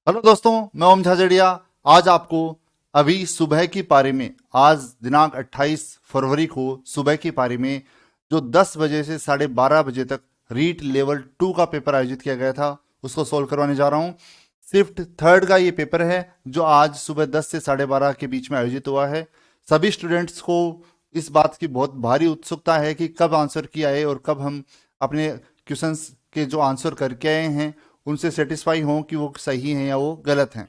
Hello दोस्तों, मैं ओम झाझड़िया। आज आपको अभी सुबह की पारी में, आज दिनांक 28 फरवरी को सुबह की पारी में जो 10 बजे से 12:30 बजे तक रीट लेवल 2 का पेपर आयोजित किया गया था, उसको सोल्व करवाने जा रहा हूँ। शिफ्ट थर्ड का ये पेपर है जो आज सुबह 10 से 12:30 के बीच में आयोजित हुआ है। सभी स्टूडेंट्स को इस बात की बहुत भारी उत्सुकता है कि कब आंसर की आए और कब हम अपने क्वेश्चंस के जो आंसर करके आए हैं उनसे सेटिस्फाई हों कि वो सही हैं या वो गलत हैं,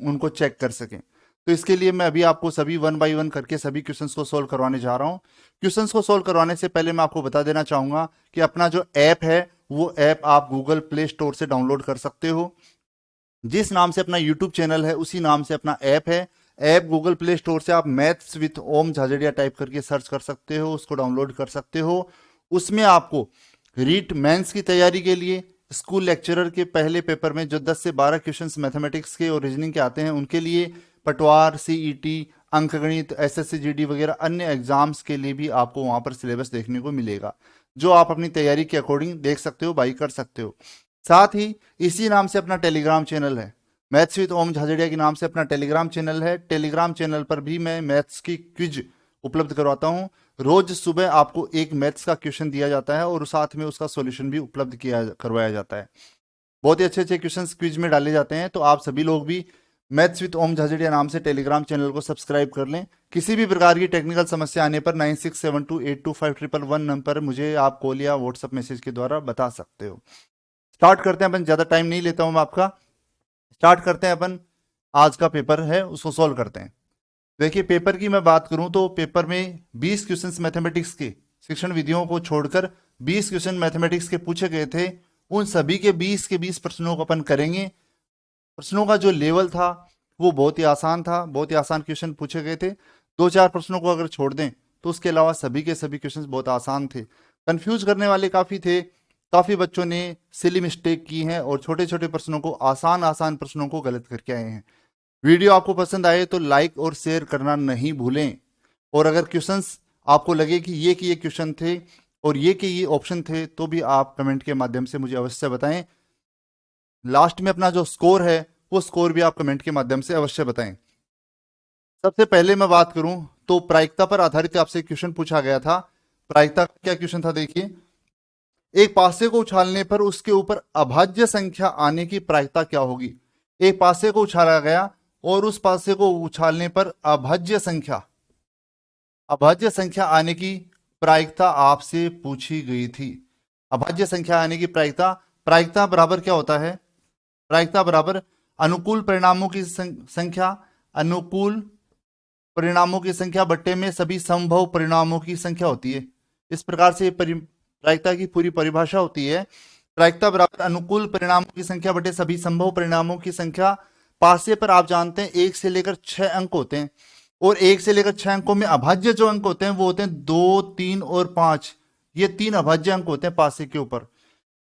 उनको चेक कर सकें। तो इसके लिए मैं अभी आपको सभी वन बाय वन करके सभी क्वेश्चंस को सोल्व करवाने जा रहा हूँ। क्वेश्चंस को सोल्व करवाने से पहले मैं आपको बता देना चाहूँगा कि अपना जो ऐप है वो ऐप आप गूगल प्ले स्टोर से डाउनलोड कर सकते हो। जिस नाम से अपना यूट्यूब चैनल है उसी नाम से अपना ऐप है। ऐप गूगल प्ले स्टोर से आप maths with Om Jhajharia type करके सर्च कर सकते हो, उसको डाउनलोड कर सकते हो। उसमें आपको रीट मेंस की तैयारी के लिए स्कूल लेक्चरर के पहले पेपर में जो 10 से 12 क्वेश्चंस मैथमेटिक्स के और रीजनिंग के आते हैं उनके लिए, पटवार, सीईटी, अंकगणित, एसएससी जीडी वगैरह अन्य एग्जाम्स के लिए भी आपको वहां पर सिलेबस देखने को मिलेगा, जो आप अपनी तैयारी के अकॉर्डिंग देख सकते हो, बाई कर सकते हो। साथ ही इसी नाम से अपना टेलीग्राम चैनल है, मैथ्स विद ओम झाझड़िया के नाम से अपना टेलीग्राम चैनल है। टेलीग्राम चैनल पर भी मैं मैथ्स की क्विज उपलब्ध करवाता हूँ। रोज सुबह आपको एक मैथ्स का क्वेश्चन दिया जाता है और साथ में उसका सॉल्यूशन भी उपलब्ध किया करवाया जाता है। बहुत ही अच्छे अच्छे क्वेश्चन क्विज में डाले जाते हैं, तो आप सभी लोग भी मैथ्स विद ओम झाझड़िया नाम से टेलीग्राम चैनल को सब्सक्राइब कर लें। किसी भी प्रकार की टेक्निकल समस्या आने पर 9672825111 नंबर पर मुझे आप कॉल या व्हाट्सएप मैसेज के द्वारा बता सकते हो। स्टार्ट करते हैं अपन, ज्यादा टाइम नहीं लेता हूं मैं आपका। स्टार्ट करते हैं अपन, आज का पेपर है उसको सॉल्व करते हैं। देखिए, पेपर की मैं बात करूं तो पेपर में 20 क्वेश्चंस मैथमेटिक्स के शिक्षण विधियों को छोड़कर 20 क्वेश्चन मैथमेटिक्स के पूछे गए थे। उन सभी के 20 प्रश्नों को अपन करेंगे। प्रश्नों का जो लेवल था वो बहुत ही आसान था, बहुत ही आसान क्वेश्चन पूछे गए थे। दो चार प्रश्नों को अगर छोड़ दें तो उसके अलावा सभी के सभी क्वेश्चंस बहुत आसान थे। कंफ्यूज करने वाले काफी थे, काफी बच्चों ने सिली मिस्टेक की हैं और छोटे छोटे प्रश्नों को, आसान आसान प्रश्नों को गलत करके आए हैं। वीडियो आपको पसंद आए तो लाइक और शेयर करना नहीं भूलें। और अगर क्वेश्चंस आपको लगे कि ये क्वेश्चन थे और ये ऑप्शन थे तो भी आप कमेंट के माध्यम से मुझे अवश्य बताएं। लास्ट में अपना जो स्कोर है वो स्कोर भी आप कमेंट के माध्यम से अवश्य बताएं। सबसे पहले मैं बात करूं तो प्रायिकता पर आधारित आपसे क्वेश्चन पूछा गया था। प्रायिकता का क्या क्वेश्चन था, देखिए। एक पासे को उछालने पर उसके ऊपर अभाज्य संख्या आने की प्रायिकता क्या होगी। एक पासे को उछाला गया और उस पासे को उछालने पर अभाज्य संख्या आने की प्रायिकता आपसे पूछी गई थी। अभाज्य संख्या आने की प्रायिकता, प्रायिकता बराबर क्या होता है? प्रायिकता बराबर अनुकूल परिणामों की संख्या, अनुकूल परिणामों की संख्या बट्टे में सभी संभव परिणामों की संख्या होती है। इस प्रकार से प्रायिकता की पूरी परिभाषा होती है। प्रायिकता बराबर अनुकूल परिणामों की संख्या बटे सभी संभव परिणामों की संख्या। पासे पर आप जानते हैं 1 से लेकर 6 अंक होते हैं और 1 से लेकर 6 अंकों में अभाज्य जो अंक होते हैं वो होते हैं 2, 3 और 5। ये 3 अभाज्य अंक होते हैं पासे के ऊपर।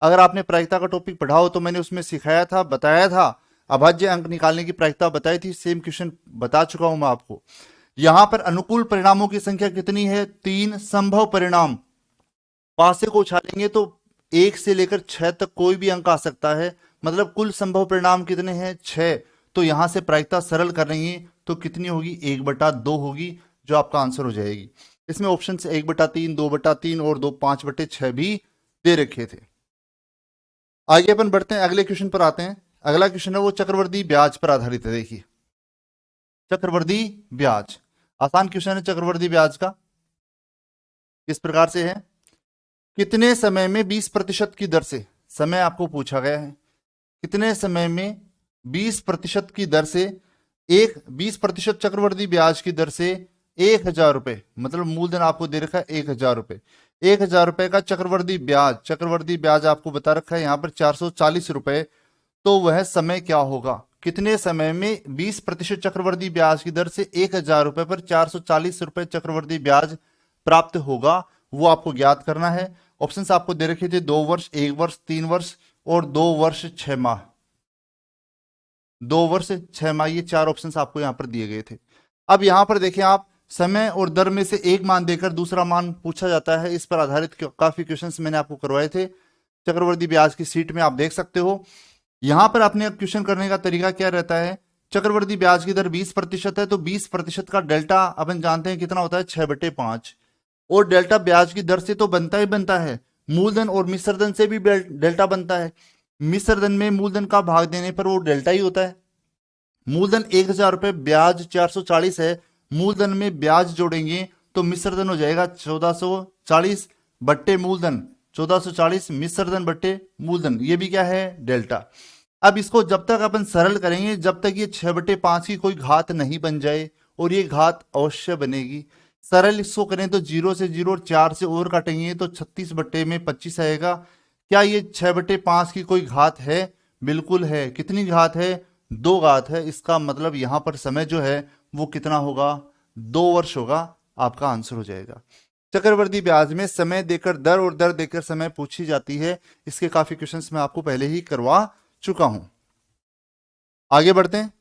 अगर आपने प्रायिकता का टॉपिक पढ़ा हो तो मैंने उसमें सिखाया था, बताया था, अभाज्य अंक निकालने की प्रायिकता बताई थी। सेम क्वेश्चन बता चुका हूं मैं आपको। यहां पर अनुकूल परिणामों की संख्या कितनी है? 3 संभव परिणाम। पासे को उछालेंगे तो 1 से लेकर 6 तक कोई भी अंक आ सकता है, मतलब कुल संभव परिणाम कितने हैं? 6। तो यहां से प्रायिकता सरल करेंगे तो कितनी होगी? 1/2 होगी, जो आपका आंसर हो जाएगी। इसमें ऑप्शन से 1/3, 2/3 और 2 5/6 भी दे रखे थे। आगे अपन बढ़ते हैं, अगले क्वेश्चन पर आते हैं। अगला क्वेश्चन है वो चक्रवर्ती ब्याज पर आधारित है। देखिए, चक्रवर्ती ब्याज आसान क्वेश्चन है। चक्रवर्ती ब्याज का किस प्रकार से है? कितने समय में 20% की दर से, समय आपको पूछा गया है, कितने समय में 20% की दर से, एक 20% चक्रवर्ती ब्याज की दर से 1,000 रुपए, मतलब मूलधन आपको दे रखा है 1,000 रुपए, 1,000 रुपए का चक्रवर्ती ब्याज आपको बता रखा है यहाँ पर 440 रुपए। तो वह समय क्या होगा? कितने समय में 20% चक्रवर्ती ब्याज की दर से 1,000 रुपए पर 440 रुपए चक्रवर्ती ब्याज प्राप्त होगा, वो आपको ज्ञात करना है। ऑप्शंस आपको दे रखे थे 2 वर्ष, 1 वर्ष, 3 वर्ष और 2 वर्ष 6 माह। 2 वर्ष 6 माह, ये 4 ऑप्शंस आपको यहां पर दिए गए थे। अब यहां पर देखें आप, समय और दर में से एक मान देकर दूसरा मान पूछा जाता है। इस पर आधारित काफी क्वेश्चंस मैंने आपको करवाए थे। चक्रवर्ती ब्याज की सीट में आप देख सकते हो। यहां पर अपने क्वेश्चन करने का तरीका क्या रहता है, चक्रवृद्धि ब्याज की दर 20% है तो 20% का डेल्टा अपन जानते हैं कितना होता है 6/5, और डेल्टा ब्याज की दर से तो बनता ही बनता है, मूलधन और मिश्रधन से भी डेल्टा बनता है। मिश्रधन में मूलधन का भाग देने पर वो डेल्टा ही होता है। मूलधन 1,000 रुपए, ब्याज 440 है, मूलधन में ब्याज जोड़ेंगे तो मिश्रधन हो जाएगा 1440 बट्टे मूलधन, 1440 मिश्रधन बट्टे मूलधन, ये भी क्या है डेल्टा। अब इसको जब तक अपन सरल करेंगे जब तक ये 6/5 की कोई घात नहीं बन जाए, और ये घात अवश्य बनेगी। सरल इसको करें तो 0 से 0 और 4 से और काटेंगे तो 36/25 आएगा। क्या ये 6/5 की कोई घात है? बिल्कुल है। कितनी घात है? 2 घात है। इसका मतलब यहां पर समय जो है वो कितना होगा? 2 वर्ष होगा। आपका आंसर हो जाएगा। चक्रवृद्धि ब्याज में समय देकर दर और दर देकर समय पूछी जाती है। इसके काफी क्वेश्चंस मैं आपको पहले ही करवा चुका हूं। आगे बढ़ते हैं।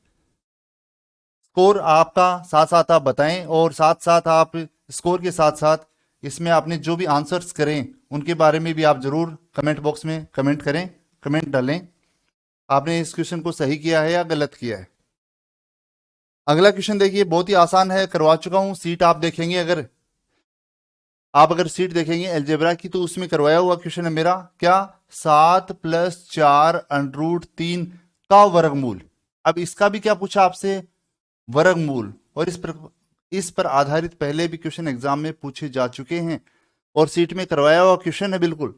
स्कोर आपका साथ साथ आप बताएं, और साथ साथ आप स्कोर के साथ साथ इसमें आपने जो भी आंसर्स करें उनके बारे में भी आप जरूर कमेंट बॉक्स में कमेंट करें, कमेंट डालें, आपने इस क्वेश्चन को सही किया है या गलत किया है। अगला क्वेश्चन देखिए, बहुत ही आसान है, करवा चुका हूं। सीट आप देखेंगे, अगर सीट देखेंगे अलजेब्रा की तो उसमें करवाया हुआ क्वेश्चन है मेरा, क्या 7 + 4√3 का वर्गमूल। अब इसका भी क्या पूछा आपसे? वर्गमूल। और इस पर आधारित पहले भी क्वेश्चन एग्जाम में पूछे जा चुके हैं और सीट में करवाया हुआ क्वेश्चन है बिल्कुल।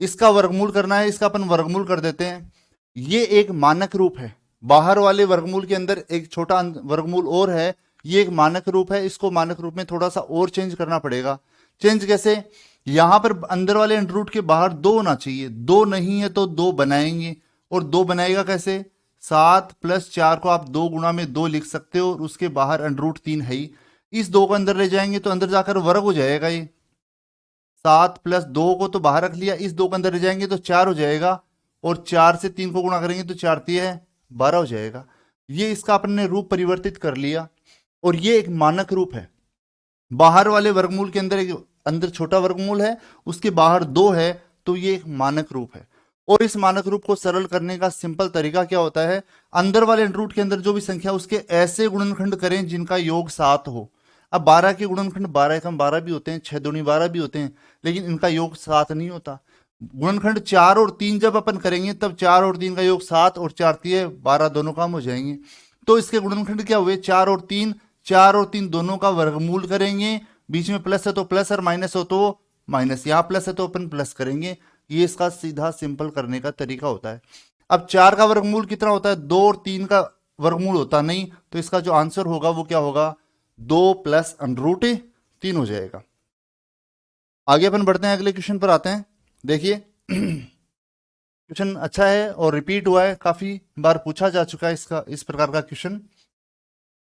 इसका वर्गमूल करना है, इसका अपन वर्गमूल कर देते हैं। ये एक मानक रूप है। बाहर वाले वर्गमूल के अंदर एक छोटा वर्गमूल और है, ये एक मानक रूप है। इसको मानक रूप में थोड़ा सा और चेंज करना पड़ेगा। चेंज कैसे? यहां पर अंदर वाले अंडर रूट के बाहर 2 होना चाहिए, 2 नहीं है तो 2 बनाएंगे। और 2 बनाएगा कैसे? 7 + 4 को आप 2 गुणा में 2 लिख सकते हो, और उसके बाहर √3 है ही। इस 2 को अंदर ले जाएंगे तो अंदर जाकर वर्ग हो जाएगा। ये 7 + 2 को तो बाहर रख लिया, इस 2 को अंदर ले जाएंगे तो 4 हो जाएगा, और 4 से 3 को गुणा करेंगे तो 4 × 12 हो जाएगा। ये इसका अपन ने रूप परिवर्तित कर लिया, और ये एक मानक रूप है। बाहर वाले वर्गमूल के अंदर छोटा वर्गमूल है, उसके बाहर 2 है, तो ये एक मानक रूप है। और इस मानक रूप को सरल करने का सिंपल तरीका क्या होता है? अंदर वाले रूट के अंदर जो भी संख्या उसके ऐसे गुणनखंड करें जिनका योग 7 हो। अब 12 के गुणनखंड 12 एकम 12 भी होते हैं, 6 दूनी 12 भी होते हैं, लेकिन इनका योग 7 नहीं होता। गुणनखंड 4 और 3 जब अपन करेंगे तब 4 और 3 का योग 7 और 4 × 12 दोनों काम हो जाएंगे। तो इसके गुणनखंड क्या हुए? 4 और 3, 4 और 3 दोनों का वर्गमूल करेंगे, बीच में प्लस है तो प्लस और माइनस हो तो माइनस, यहां प्लस है तो अपन प्लस करेंगे। ये इसका सीधा सिंपल करने का तरीका होता है। अब 4 का वर्गमूल कितना होता है? 2 और 3 का वर्गमूल होता नहीं, तो इसका जो आंसर होगा वो क्या होगा? 2 + √3 हो जाएगा। आगे अपन बढ़ते हैं, अगले क्वेश्चन पर आते हैं। देखिए क्वेश्चन अच्छा है और रिपीट हुआ है, काफी बार पूछा जा चुका है इस प्रकार का क्वेश्चन।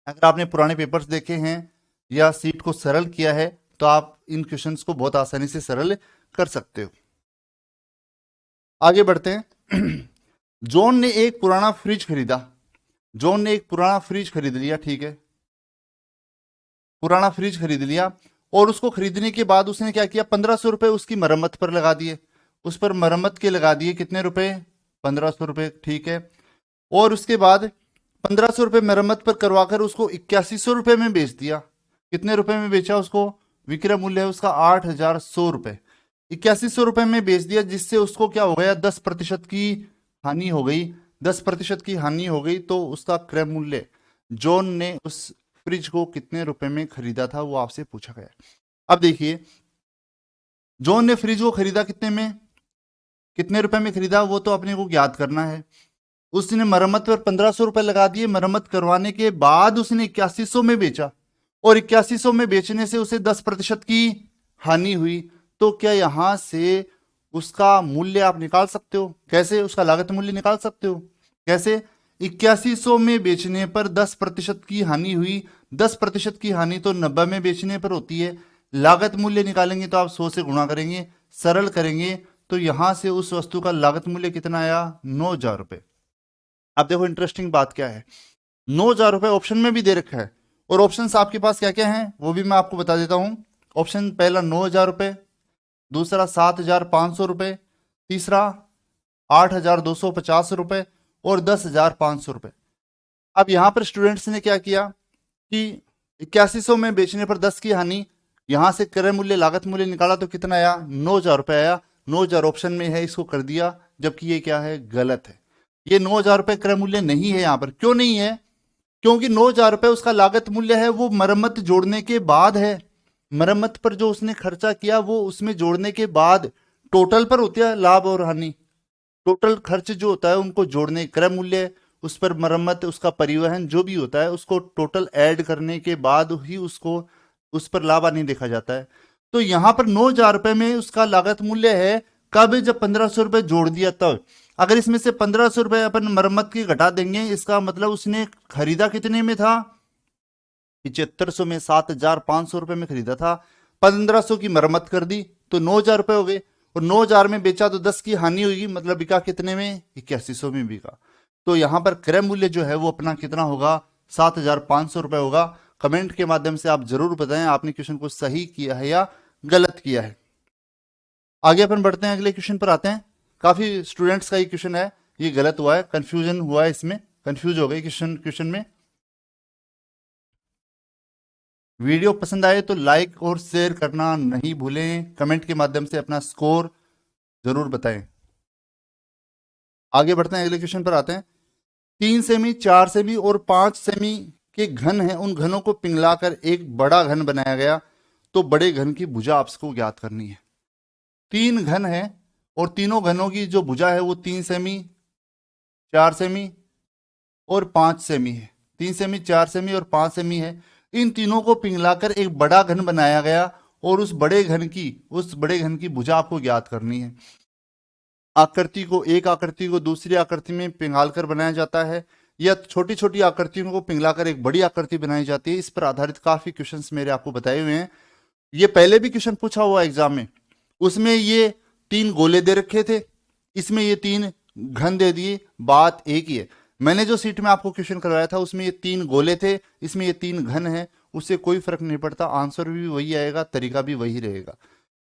अगर आपने पुराने पेपर्स देखे हैं या सीट को सरल किया है तो आप इन क्वेश्चंस को बहुत आसानी से सरल कर सकते हो। आगे बढ़ते हैं। जॉन ने एक पुराना फ्रिज खरीदा। जॉन ने एक पुराना फ्रिज खरीद लिया, ठीक है, पुराना फ्रिज खरीद लिया, और उसको खरीदने के बाद उसने क्या किया? 1500 रुपए उसकी मरम्मत पर लगा दिए। उस पर मरम्मत के लगा दिए कितने रुपए? 1500 रुपए, ठीक है। और उसके बाद 1500 रुपए मरम्मत पर करवाकर उसको 8100 रुपए में बेच दिया। कितने रुपए में बेचा उसको? विक्रय मूल्य है उसका 8100 रुपए, 8100 रुपए में बेच दिया, जिससे उसको क्या हो गया? 10% की हानि हो गई। 10% की हानि हो गई तो उसका क्रय मूल्य, जॉन ने उस फ्रिज को कितने रुपए में खरीदा था, वो आपसे पूछा गया। अब देखिए, जॉन ने फ्रिज को खरीदा कितने में, कितने रुपए में खरीदा, वो तो अपने को ज्ञात करना है। उसने मरम्मत पर 1500 रुपए लगा दिए, मरम्मत करवाने के बाद उसने 8100 में बेचा, और 8100 में बेचने से उसे 10% की हानि हुई। तो क्या यहां से उसका मूल्य आप निकाल सकते हो? कैसे? उसका लागत मूल्य निकाल सकते हो कैसे? 8100 में बेचने पर 10% की हानि हुई। 10% की हानि तो 90 में बेचने पर होती है। लागत मूल्य निकालेंगे तो आप 100 से गुणा करेंगे, सरल करेंगे तो यहां से उस वस्तु का लागत मूल्य कितना आया? 9000 रुपए। अब देखो इंटरेस्टिंग बात क्या है, 9000 रुपए ऑप्शन में भी दे रखा है, और ऑप्शंस आपके पास क्या क्या हैं वो भी मैं आपको बता देता हूं। ऑप्शन पहला 9000 रुपए, दूसरा 7500 रुपए, तीसरा 8250 रुपए, और 10,500 रुपए। अब यहां पर स्टूडेंट्स ने क्या किया कि 8100 में बेचने पर 10 की हानि, यहां से क्रय मूल्य लागत मूल्य निकाला तो कितना आया, 9,000 रुपए आया। 9,000 ऑप्शन में है, इसको कर दिया, जबकि ये क्या है, गलत है। ये 9,000 रुपए क्रय मूल्य नहीं है। यहां पर क्यों नहीं है, क्योंकि 9,000 रुपए उसका लागत मूल्य है, वो मरम्मत जोड़ने के बाद है। मरम्मत पर जो उसने खर्चा किया वो उसमें जोड़ने के बाद टोटल पर होती है लाभ और हानि। टोटल खर्च जो होता है उनको जोड़ने, क्रय मूल्य, उस पर मरम्मत, उसका परिवहन जो भी होता है उसको टोटल ऐड करने के बाद ही उसको उस पर लाभ हानि देखा जाता है। तो यहां पर 9,000 रुपए में उसका लागत मूल्य है, कब, जब 1,500 रुपए जोड़ दिया तब। अगर इसमें से 1,500 रुपए अपन मरम्मत की घटा देंगे, इसका मतलब उसने खरीदा कितने में था, 7500 में, 7,500 रुपए में खरीदा था, 1,500 की मरम्मत कर दी तो 9,000 रुपए हो गए, और 9,000 में बेचा तो 10 की हानि होगी, मतलब बिका कितने में, 8100 में बिका। तो यहां पर क्रय मूल्य जो है वो अपना कितना होगा, 7,500 रुपए होगा। कमेंट के माध्यम से आप जरूर बताएं आपने क्वेश्चन को सही किया है या गलत किया है। आगे अपन बढ़ते हैं, अगले क्वेश्चन पर आते हैं। काफी स्टूडेंट्स का ये क्वेश्चन है, ये गलत हुआ है, कंफ्यूजन हुआ है, इसमें कंफ्यूज हो गए क्वेश्चन में। वीडियो पसंद आए तो लाइक और शेयर करना नहीं भूलें, कमेंट के माध्यम से अपना स्कोर जरूर बताएं। आगे बढ़ते हैं, अगले क्वेश्चन पर आते हैं। 3 सेमी, 4 सेमी और 5 सेमी के घन हैं, उन घनों को पिघलाकर एक बड़ा घन बनाया गया, तो बड़े घन की भुजा आपको ज्ञात करनी है। 3 घन है और तीनों घनों की जो भुजा है वो 3 सेमी, 4 सेमी और 5 सेमी है। 3 सेमी, 4 सेमी और 5 सेमी है। इन तीनों को पिघलाकर एक बड़ा घन बनाया गया, और उस बड़े घन की भुजा आपको ज्ञात करनी है। एक आकृति को दूसरी आकृति में पिघालकर बनाया जाता है, या छोटी छोटी आकृतियों को पिघलाकर एक बड़ी आकृति बनाई जाती है। इस पर आधारित काफी क्वेश्चंस मेरे आपको बताए हुए हैं। ये पहले भी क्वेश्चन पूछा हुआ एग्जाम में, उसमें ये 3 गोले दे रखे थे, इसमें ये 3 घन दे दिए, बात एक ही है। मैंने जो सीट में आपको क्वेश्चन करवाया था उसमें ये 3 गोले थे, इसमें ये 3 घन है, उससे कोई फर्क नहीं पड़ता, आंसर भी वही आएगा, तरीका भी वही रहेगा।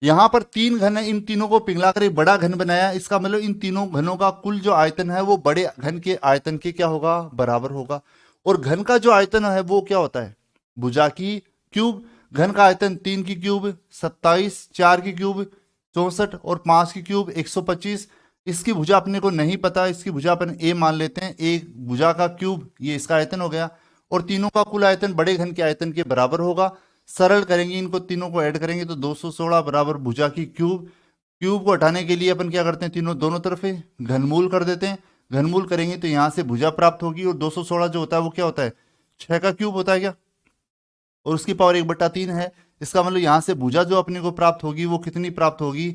यहां पर 3 घन है, इन तीनों को पिघलाकर एक बड़ा घन बनाया, इसका मतलब इन तीनों घनों का कुल जो आयतन है वो बड़े घन के आयतन के क्या होगा, बराबर होगा। और घन का जो आयतन है वो क्या होता है, भुजा की क्यूब। घन का आयतन 3 की क्यूब 27, 4 की क्यूब 64 और 5 की क्यूब 125। इसकी भुजा अपने को नहीं पता, इसकी भुजा अपन ए मान लेते हैं, एक भुजा का क्यूब ये इसका आयतन हो गया, और तीनों का कुल आयतन बड़े घन के आयतन के बराबर होगा। सरल करेंगे, इनको तीनों को ऐड करेंगे तो 216 बराबर भुजा की क्यूब। क्यूब को हटाने के लिए अपन क्या करते हैं, तीनों दोनों तरफ घनमूल कर देते हैं। घनमूल करेंगे तो यहां से भुजा प्राप्त होगी, और 216 जो होता है वो क्या होता है, 6 का क्यूब होता है क्या, और उसकी पावर 1/3 है। इसका मतलब यहां से भुजा जो अपने को प्राप्त होगी वो कितनी प्राप्त होगी,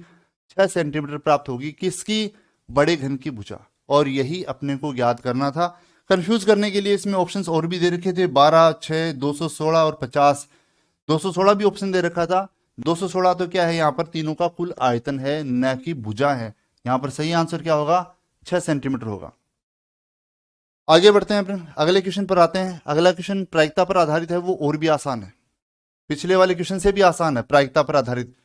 6 सेंटीमीटर प्राप्त होगी, किसकी, बड़े घन की भुजा। और यही अपने को याद करना था। कंफ्यूज करने के लिए इसमें ऑप्शंस और भी दे रखे थे, 12, 6, 216 और 50। 216 भी ऑप्शन दे रखा था। 216 तो क्या है, यहाँ पर तीनों का कुल आयतन है, न कि भुजा है। यहाँ पर सही आंसर क्या होगा, 6 सेंटीमीटर होगा। आगे बढ़ते हैं, अपने अगले क्वेश्चन पर आते हैं। अगला क्वेश्चन प्रायिकता पर आधारित है, वो और भी आसान है, पिछले वाले क्वेश्चन से भी आसान है, प्रायिकता पर आधारित।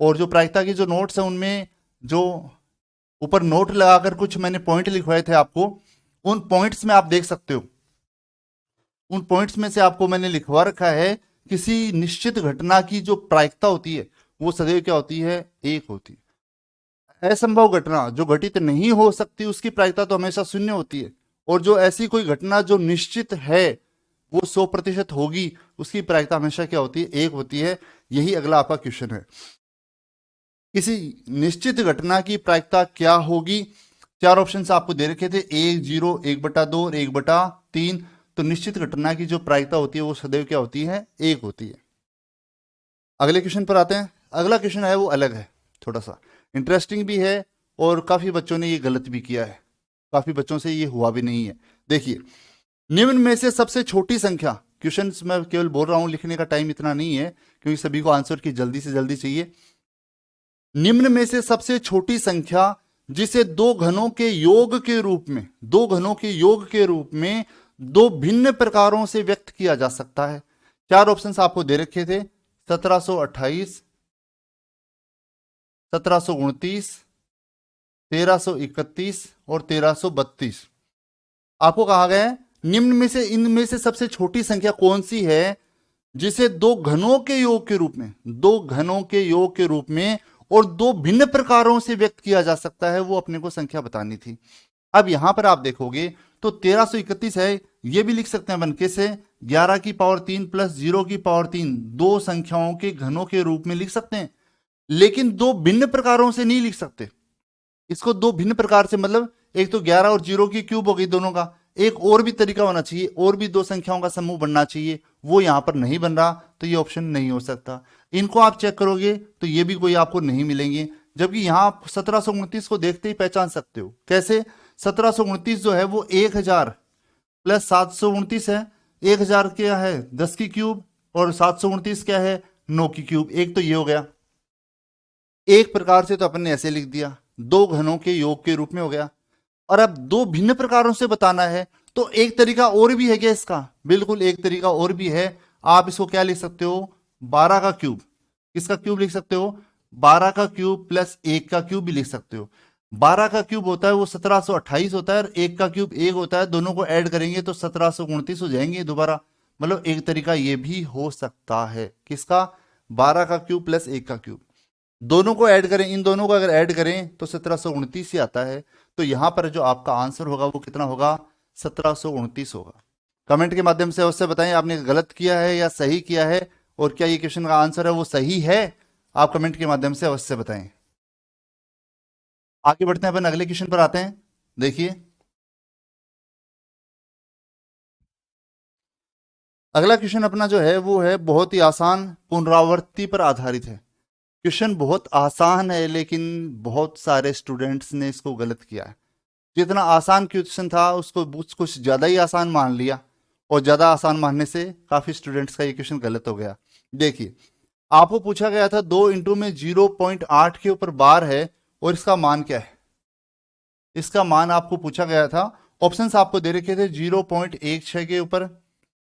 और जो प्रायिकता की जो नोट्स है उनमें जो ऊपर नोट लगाकर कुछ मैंने पॉइंट लिखवाए थे आपको, उन पॉइंट्स में आप देख सकते हो, उन पॉइंट्स में से आपको मैंने लिखवा रखा है, किसी निश्चित घटना की जो प्रायिकता होती है वो सदैव क्या होती है, 1 होती है। असंभव घटना जो घटित नहीं हो सकती उसकी प्रायिकता तो हमेशा 0 होती है, और जो ऐसी कोई घटना जो निश्चित है वो 100% होगी, उसकी प्रायिकता हमेशा क्या होती है, 1 होती है। यही अगला आपका क्वेश्चन है, किसी निश्चित घटना की प्रायिकता क्या होगी। 4 ऑप्शन आपको दे रखे थे, 1, 0, 1/2 और 1/3। तो निश्चित घटना की जो प्रायिकता होती है वो सदैव क्या होती है, 1 होती है। अगले क्वेश्चन पर आते हैं। अगला क्वेश्चन है वो अलग है, थोड़ा सा इंटरेस्टिंग भी है, और काफी बच्चों ने ये गलत भी किया है, काफी बच्चों से ये हुआ भी नहीं है। देखिए, निम्न में से सबसे छोटी संख्या, क्वेश्चन मैं केवल बोल रहा हूं, लिखने का टाइम इतना नहीं है क्योंकि सभी को आंसर की जल्दी से जल्दी चाहिए। निम्न में से सबसे छोटी संख्या जिसे दो घनों के योग के रूप में, दो घनों के योग के रूप में दो भिन्न प्रकारों से व्यक्त किया जा सकता है। 4 ऑप्शंस आपको दे रखे थे, 1728, 1729, 1331 और 1332। आपको कहा गया है निम्न में से इनमें से सबसे छोटी संख्या कौन सी है जिसे दो घनों के योग के रूप में, दो घनों के योग के रूप में और दो भिन्न प्रकारों से व्यक्त किया जा सकता है, वो अपने को संख्या बतानी थी। अब यहां पर आप देखोगे तो 1331 है, ये भी लिख सकते हैं बन कैसे, 11 की पावर 3 प्लस 0 की पावर 3 दो संख्याओं के घनों के रूप में लिख सकते हैं, लेकिन दो भिन्न प्रकारों से नहीं लिख सकते। इसको दो भिन्न प्रकार से मतलब एक तो 11 और 0 की क्यूब हो गई दोनों का, एक और भी तरीका होना चाहिए, और भी दो संख्याओं का समूह बनना चाहिए, वो यहां पर नहीं बन रहा, तो ये ऑप्शन नहीं हो सकता। इनको आप चेक करोगे तो ये भी कोई आपको नहीं मिलेंगे, जबकि यहां आप 1729 को देखते ही पहचान सकते हो। कैसे? 1729 जो है वो 1000 प्लस 729 है। 1000 क्या है 10 की क्यूब और 729 क्या है 9 की क्यूब। एक तो ये हो गया, एक प्रकार से तो अपन ने ऐसे लिख दिया, दो घनों के योग के रूप में हो गया। और अब दो भिन्न प्रकारों से बताना है तो एक तरीका और भी है क्या इसका? बिल्कुल एक तरीका और भी है। आप इसको क्या लिख सकते हो, 12 का क्यूब। किसका क्यूब लिख सकते हो? 12 का क्यूब प्लस 1 का क्यूब भी लिख सकते हो। 12 का क्यूब होता है वो 1728 होता है और 1 का क्यूब 1 होता है, दोनों को ऐड करेंगे तो 1729 हो जाएंगे दोबारा। मतलब एक तरीका ये भी हो सकता है, किसका? 12 का क्यूब प्लस 1 का क्यूब, दोनों को ऐड करें, इन दोनों को अगर ऐड करें तो 1729 ही आता है। तो यहां पर जो आपका आंसर होगा वो कितना होगा? 1729 होगा। कमेंट के माध्यम से अवश्य बताएं आपने गलत किया है या सही किया है, और क्या ये क्वेश्चन का आंसर है वो सही है, आप कमेंट के माध्यम से अवश्य बताएं। आगे बढ़ते हैं, अपन अगले क्वेश्चन पर आते हैं। देखिए अगला क्वेश्चन अपना जो है वो है बहुत ही आसान, पुनरावृत्ति पर आधारित है। क्वेश्चन बहुत आसान है लेकिन बहुत सारे स्टूडेंट्स ने इसको गलत किया है। जितना आसान क्वेश्चन था उसको कुछ ज्यादा ही आसान मान लिया, और ज्यादा आसान मानने से काफी स्टूडेंट्स का ये क्वेश्चन गलत हो गया। देखिए आपको पूछा गया था 2 इंटू में 0.8 के ऊपर बार है और इसका मान क्या है, इसका मान आपको पूछा गया था। ऑप्शंस आपको दे रखे थे 0.16 के ऊपर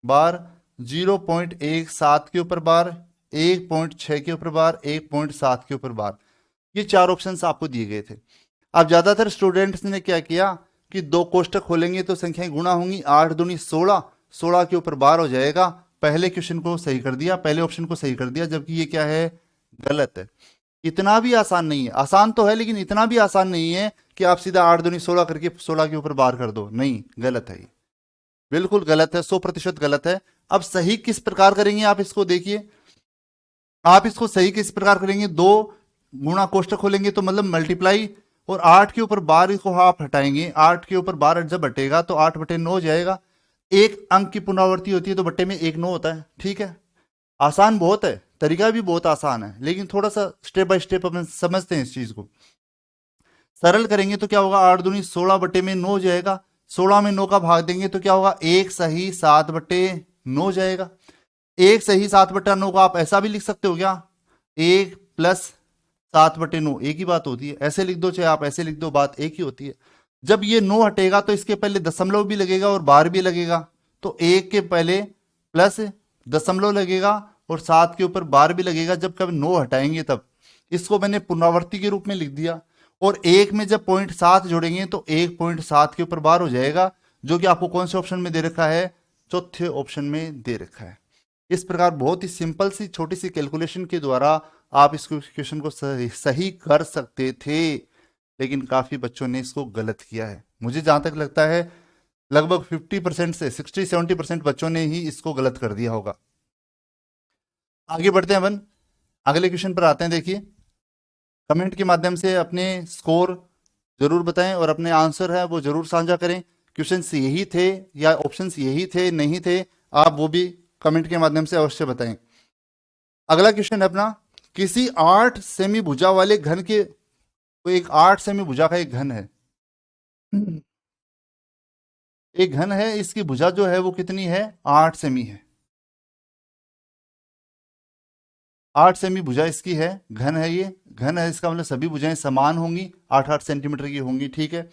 बार, 0.17 के ऊपर बार, 1.6 के ऊपर बार, 1.7 के ऊपर बार। ये चार ऑप्शंस आपको दिए गए थे। अब ज्यादातर स्टूडेंट्स ने क्या किया कि दो कोष्टक खोलेंगे तो संख्याएं गुणा होंगी, 8 दूनी 16, 16 के ऊपर बार हो जाएगा। पहले क्वेश्चन को सही कर दिया, पहले ऑप्शन को सही कर दिया, जबकि ये क्या है? गलत है। इतना भी आसान नहीं है, आसान तो है लेकिन इतना भी आसान नहीं है कि आप सीधा 8 दूनी 16 करके 16 के ऊपर बार कर दो, नहीं, गलत है, बिल्कुल गलत है, 100% गलत है। अब सही किस प्रकार करेंगे आप इसको देखिए, आप इसको सही किस प्रकार करेंगे, दो गुणा कोष्टक खोलेंगे तो मतलब मल्टीप्लाई, और 8 के ऊपर बार को आप हटाएंगे, 8 के ऊपर बार जब हटेगा तो 8/9 हो जाएगा। एक अंक की पुनरावृत्ति होती है तो बट्टे में 1 9 होता है। ठीक है, आसान बहुत है, तरीका भी बहुत आसान है, लेकिन थोड़ा सा स्टेप बाय स्टेप अपन समझते हैं इस चीज को। सरल करेंगे तो क्या होगा, 8 दूनी 16/9 हो जाएगा। 16 में 9 का भाग देंगे तो क्या होगा, 1 सही 7/9 हो जाएगा। 1 सही 7/9 को आप ऐसा भी लिख सकते हो क्या, 1 प्लस 7/9, एक ही बात होती है। ऐसे लिख दो चाहे आप ऐसे लिख दो, बात एक ही होती है। जब ये 9 हटेगा तो इसके पहले दशमलव भी लगेगा और बार भी लगेगा, तो 1 के पहले प्लस दशमलव लगेगा और 7 के ऊपर बार भी लगेगा। जब कभी 9 हटाएंगे तब इसको मैंने पुनरावृत्ति के रूप में लिख दिया, और 1 में जब 0.7 जोड़ेंगे तो 1.7 के ऊपर बार हो जाएगा, जो कि आपको कौन से ऑप्शन में दे रखा है, चौथे ऑप्शन में दे रखा है। इस प्रकार बहुत ही सिंपल सी छोटी सी कैलकुलेशन के द्वारा आप इस क्वेश्चन को सही कर सकते थे, लेकिन काफी बच्चों ने इसको गलत किया है। मुझे जहां तक लगता है लगभग 50% से 60-70% बच्चों ने ही इसको गलत कर दिया होगा। आगे बढ़ते हैं अपन, अगले क्वेश्चन पर आते हैं। देखिए कमेंट के माध्यम से अपने स्कोर जरूर बताएं और अपने आंसर है वो जरूर साझा करें। क्वेश्चंस यही थे या ऑप्शंस यही थे, नहीं थे, आप वो भी कमेंट के माध्यम से अवश्य बताएं। अगला क्वेश्चन है अपना, किसी 8 सेमी भुजा वाले घन के, तो एक 8 सेमी भुजा का एक घन है, एक घन है, इसकी भुजा जो है वो कितनी है, 8 सेमी है। 8 सेमी भुजा इसकी है, घन है, ये घन है, इसका मतलब सभी भुजाएं समान होंगी, 8-8 सेंटीमीटर की होंगी। ठीक है,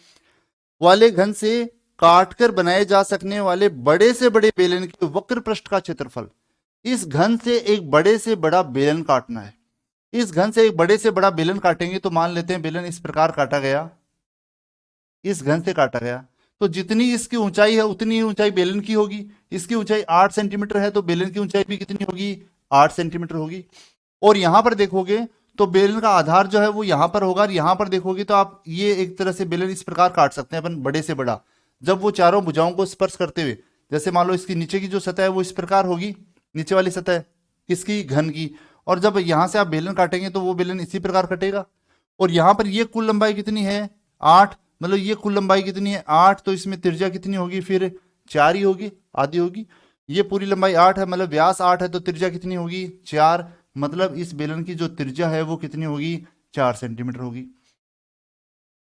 वाले घन से काटकर बनाए जा सकने वाले बड़े से बड़े बेलन के वक्र पृष्ठ का क्षेत्रफल। इस घन से एक बड़े से बड़ा बेलन काटना है। इस घन से एक बड़े से बड़ा बेलन काटेंगे तो मान लेते हैं बेलन इस प्रकार काटा गया, इस घन से काटा गया, तो जितनी इसकी ऊंचाई है उतनी ही ऊंचाई बेलन की होगी। इसकी ऊंचाई 8 सेंटीमीटर है तो बेलन की ऊंचाई भी कितनी होगी, 8 सेंटीमीटर होगी। और यहां पर देखोगे तो बेलन का आधार जो है वो यहां पर होगा, और यहां पर देखोगे तो आप ये एक तरह से बेलन इस प्रकार काट सकते हैं अपन, बड़े से बड़ा, जब वो चारों भुजाओं को स्पर्श करते हुए, जैसे मान लो इसकी नीचे की जो सतह है वो इस प्रकार होगी, नीचे वाली सतह किसकी, घन की, और जब यहां से आप बेलन काटेंगे तो वो बेलन इसी प्रकार कटेगा। और यहां पर ये कुल लंबाई कितनी है, 8, मतलब ये कुल लंबाई कितनी है 8, तो इसमें त्रिज्या कितनी होगी, फिर 4 ही होगी, आधी होगी। ये पूरी लंबाई 8 है, मतलब व्यास 8 है, तो त्रिज्या कितनी होगी, 4, मतलब इस बेलन की जो त्रिज्या है वो कितनी होगी, 4 सेंटीमीटर होगी।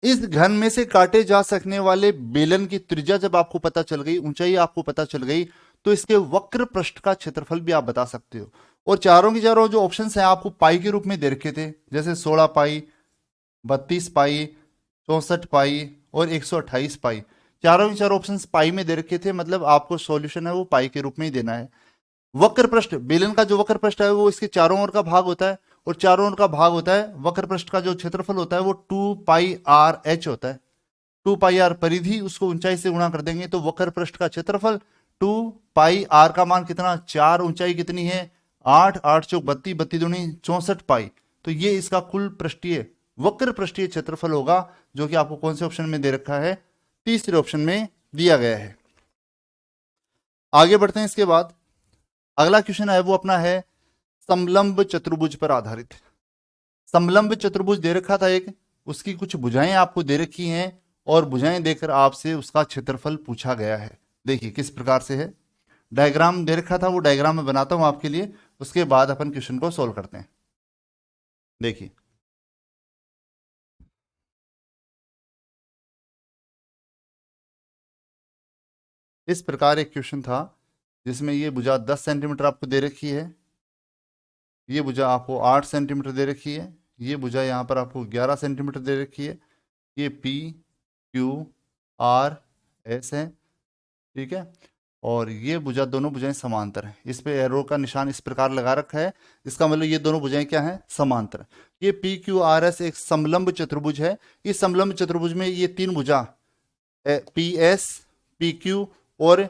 इस घन में से काटे जा सकने वाले बेलन की त्रिज्या जब आपको पता चल गई, ऊंचाई आपको पता चल गई, तो इसके वक्र पृष्ठ का क्षेत्रफल भी आप बता सकते हो। और चारों की चारों जो ऑप्शंस हैं आपको पाई के रूप में दे रखे थे, जैसे 16 पाई, 32 पाई, 64 पाई और 128 पाई। चारों के चारों ऑप्शंस पाई में दे रखे थे, मतलब आपको सॉल्यूशन है वो पाई के रूप में ही देना है। वक्र पृष्ठ, बेलन का जो वक्र पृष्ठ है वो इसके चारों ओर का भाग होता है, और चारों ओर का भाग होता है, वक्र पृष्ठ का जो क्षेत्रफल होता है वो 2 पाई आर एच होता है। 2 पाई आर परिधि, उसको ऊंचाई से गुणा कर देंगे तो वक्र पृष्ठ का क्षेत्रफल 2 पाई आर का मान कितना, 4, ऊंचाई कितनी है 8, 8 चौक 32, 32 दूनी 64 पाई। तो ये इसका कुल पृष्ठीय वक्र पृष्ठीय क्षेत्रफल होगा, जो कि आपको कौन से ऑप्शन में दे रखा है, तीसरे ऑप्शन में दिया गया है। आगे बढ़ते हैं। इसके बाद अगला क्वेश्चन है वो अपना है समलंब चतुर्भुज पर आधारित। समलंब चतुर्भुज दे रखा था एक, उसकी कुछ भुजाएं आपको दे रखी हैं, और भुजाएं देकर आपसे उसका क्षेत्रफल पूछा गया है। देखिए किस प्रकार से है, डायग्राम दे रखा था, वो डायग्राम मैं बनाता हूं आपके लिए, उसके बाद अपन क्वेश्चन को सोल्व करते हैं। देखिए इस प्रकार एक क्वेश्चन था, जिसमें ये भुजा 10 सेंटीमीटर आपको दे रखी है, ये भुजा आपको 8 सेंटीमीटर दे रखी है, ये भुजा यहाँ पर आपको 11 सेंटीमीटर दे रखी है, ये पी क्यू आर एस है, ठीक है। और ये भुजा, दोनों भुजाएं समांतर हैं, इस पे एरो का निशान इस प्रकार लगा रखा है, इसका मतलब ये दोनों भुजाएं क्या हैं, समांतर। ये पी क्यू आर एस एक समलंब चतुर्भुज है। इस समलंब चतुर्भुज में ये तीन भुजा पी एस, पी क्यू और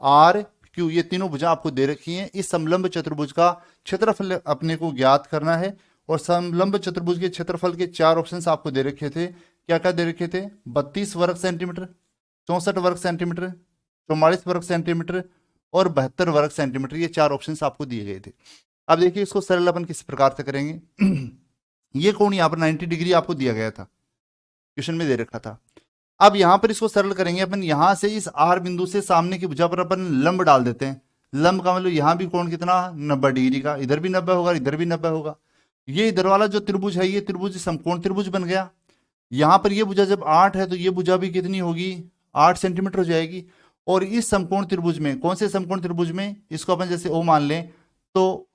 आर क्यू, ये तीनों भुजा आपको दे रखी हैं। इस समलंब चतुर्भुज का क्षेत्रफल अपने को ज्ञात करना है, और समलंब चतुर्भुज के क्षेत्रफल के 4 ऑप्शंस आपको दे रखे थे। क्या क्या दे रखे थे, 32 वर्ग सेंटीमीटर, 64 वर्ग सेंटीमीटर, 44 वर्ग सेंटीमीटर और 72 वर्ग सेंटीमीटर, ये 4 ऑप्शंस आपको दिए गए थे। अब देखिए इसको सरल अपन किस प्रकार से करेंगे। ये कोण यहाँ पर 90 डिग्री आपको दिया गया था, क्वेश्चन में दे रखा था। अब यहां पर इसको सरल करेंगे अपन, यहां से इस आर बिंदु से सामने की भुजा पर अपन लंब डाल देते हैं। लंब का मतलब यहां भी कोण कितना, 90 डिग्री का, इधर भी 90 होगा, इधर भी 90 होगा। ये इधर वाला जो त्रिभुज है ये त्रिभुज समकोण त्रिभुज बन गया। यहां पर ये भुजा जब 8 है तो ये भुजा भी कितनी होगी, 8 सेंटीमीटर हो जाएगी। और इस समकोण त्रिभुज में, कौन से समकोण त्रिभुज में, इसको अपन जैसे ओ मान लें तो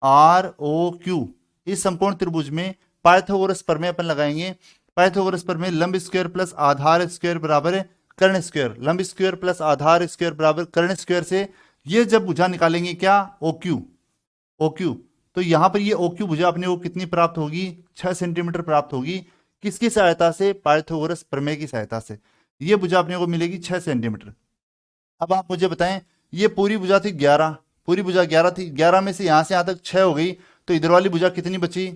आर ओ क्यू, इस समकोण त्रिभुज में पाइथागोरस प्रमेय अपन लगाएंगे। पाइथागोरस प्रमेय लंब स्क्वायर प्लस आधार स्क्वायर बराबर है कर्ण स्क्वायर, लंब स्क्वायर प्लस आधार स्क्वायर बराबर कर्ण स्क्वायर से ये जब भुजा निकालेंगे क्या, ओ क्यू, ओ क्यू, तो यहां पर ये ओ क्यू भुजा अपने को कितनी प्राप्त होगी, 6 सेंटीमीटर प्राप्त होगी। किसकी सहायता से, पाइथागोरस प्रमेय की सहायता से ये भुजा अपने को मिलेगी 6 सेंटीमीटर। अब आप मुझे बताएं, ये पूरी भुजा थी 11, पूरी भुजा 11 थी, 11 में से यहां से यहां तक 6 हो गई, तो इधर वाली भुजा कितनी बची,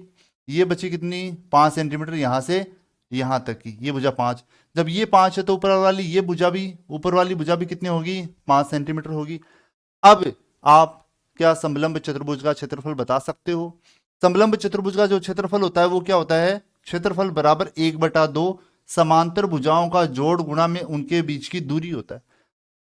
ये बची कितनी, 5 सेंटीमीटर, यहां से यहां तक की ये भुजा 5। जब ये 5 है तो ऊपर वाली ये भुजा भी, ऊपर वाली भुजा भी कितनी होगी, 5 सेंटीमीटर होगी। अब आप क्या समलंब चतुर्भुज का क्षेत्रफल बता सकते हो। समलंब चतुर्भुज का जो क्षेत्रफल होता है वो क्या होता है, क्षेत्रफल बराबर 1/2 समांतर भुजाओं का जोड़ गुणा में उनके बीच की दूरी होता है।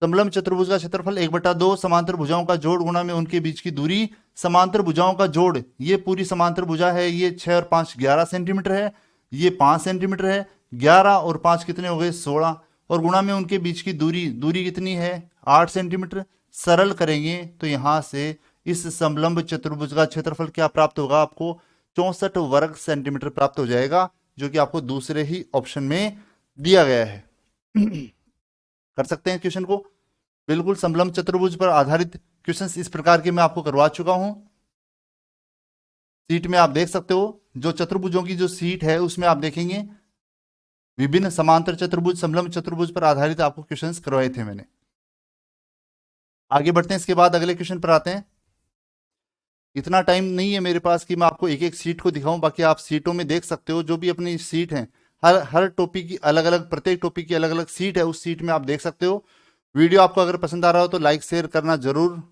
समलंब चतुर्भुज का क्षेत्रफल 1/2 समांतर भुजाओं का जोड़ गुणा में उनके बीच की दूरी, समांतर भुजाओं का जोड़, ये पूरी समांतर भुजा है, ये 6 और 5 11 सेंटीमीटर है, ये 5 सेंटीमीटर है, 11 और 5 कितने हो गए, 16, और गुणा में उनके बीच की दूरी, दूरी कितनी है, 8 सेंटीमीटर। सरल करेंगे तो यहां से इस समलंब चतुर्भुज का क्षेत्रफल क्या प्राप्त होगा आपको, 64 वर्ग सेंटीमीटर प्राप्त हो जाएगा, जो कि आपको दूसरे ही ऑप्शन में दिया गया है। कर सकते हैं क्वेश्चन को, बिल्कुल समलंब चतुर्भुज पर आधारित क्वेश्चंस इस प्रकार के मैं आपको करवा चुका हूं। सीट में आप देख सकते हो, जो चतुर्भुजों की जो सीट है उसमें आप देखेंगे विभिन्न समांतर चतुर्भुज, समलंब चतुर्भुज पर आधारित आपको क्वेश्चंस करवाए थे मैंने। आगे बढ़ते हैं, इसके बाद अगले क्वेश्चन पर आते हैं। इतना टाइम नहीं है मेरे पास कि मैं आपको एक एक सीट को दिखाऊं, बाकी आप सीटों में देख सकते हो जो भी अपनी सीट है, हर टॉपिक की अलग अलग, प्रत्येक टॉपिक की अलग अलग सीट है, उस सीट में आप देख सकते हो। वीडियो आपको अगर पसंद आ रहा हो तो लाइक शेयर करना जरूर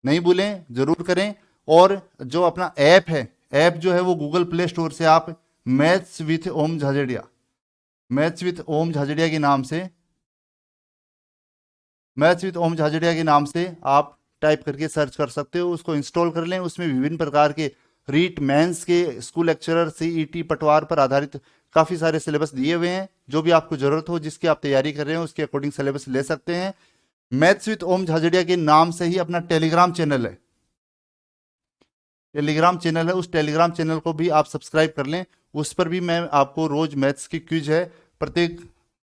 नहीं भूलें, जरूर करें। और जो अपना ऐप है, ऐप जो है वो गूगल प्ले स्टोर से आप maths with Om Jhajharia, maths with Om Jhajharia के नाम से, मैथ्स विथ ओम झाझड़िया के नाम से आप टाइप करके सर्च कर सकते हो, उसको इंस्टॉल कर लें। उसमें विभिन्न प्रकार के रीट मेंस के, स्कूल लेक्चरर, सीईटी, पटवार पर आधारित काफी सारे सिलेबस दिए हुए हैं। जो भी आपको जरूरत हो, जिसकी आप तैयारी कर रहे हो, उसके अकॉर्डिंग सिलेबस ले सकते हैं। मैथ्स विथ ओम झाझड़िया के नाम से ही अपना टेलीग्राम चैनल है, टेलीग्राम चैनल है, उस टेलीग्राम चैनल को भी आप सब्सक्राइब कर लें। उस पर भी मैं आपको रोज मैथ्स की क्विज है, प्रत्येक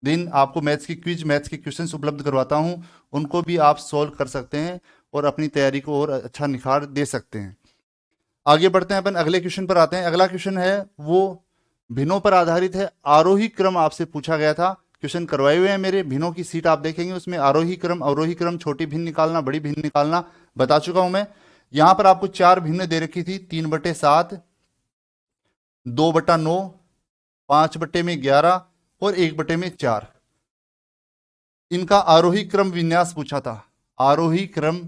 दिन आपको मैथ्स की क्विज, मैथ्स के क्वेश्चंस उपलब्ध करवाता हूं, उनको भी आप सॉल्व कर सकते हैं और अपनी तैयारी को और अच्छा निखार दे सकते हैं। आगे बढ़ते हैं, अपन अगले क्वेश्चन पर आते हैं। अगला क्वेश्चन है वो भिन्नों पर आधारित है। आरोही क्रम आपसे पूछा गया था, क्वेश्चन करवाए हुए हैं मेरे। भिन्नों की सीट आप देखेंगे, उसमें आरोही क्रम, अवरोही क्रम, छोटी भिन्न निकालना, बड़ी भिन्न निकालना बता चुका हूं मैं। यहां पर आपको 4 भिन्न दे रखी थी, 3/7, 2/9, 5/11 और 1/4। इनका आरोही क्रम विन्यास पूछा था, आरोही क्रम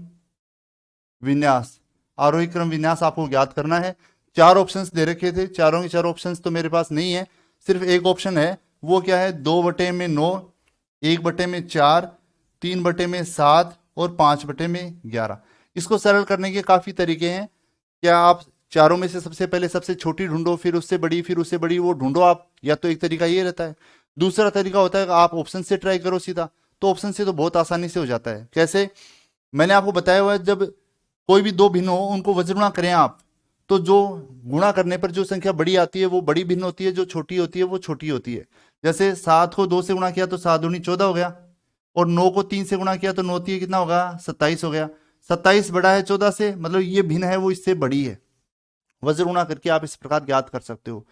विन्यास, आरोही क्रम विन्यास आपको ज्ञात करना है। 4 ऑप्शंस दे रखे थे, चारों के 4 ऑप्शंस तो मेरे पास नहीं है, सिर्फ एक ऑप्शन है। वो क्या है? 2/9, 1/4, 3/7 और 5/11। इसको सरल करने के काफी तरीके हैं। क्या आप चारों में से सबसे पहले सबसे छोटी ढूंढो, फिर उससे बड़ी, फिर उससे बड़ी, वो ढूंढो आप। या तो एक तरीका ये रहता है, दूसरा तरीका होता है कि आप ऑप्शन से ट्राई करो सीधा। तो ऑप्शन से तो बहुत आसानी से हो जाता है। कैसे? मैंने आपको बताया हुआ है, जब कोई भी 2 भिन्न हो, उनको वज्रगुणा करें आप, तो जो गुणा करने पर जो संख्या बड़ी आती है वो बड़ी भिन्न होती है, जो छोटी होती है वो छोटी होती है। जैसे 7 को 2 से गुणा किया तो 7 दूनी 14 हो गया, और 9 को 3 से गुणा किया तो 9 3 कितना होगा? 27 हो गया। 27 बड़ा है 14 से, मतलब ये भिन्न है, वो इससे बड़ी है। वज्र गुणा करके आप इस प्रकार ज्ञात कर सकते हो।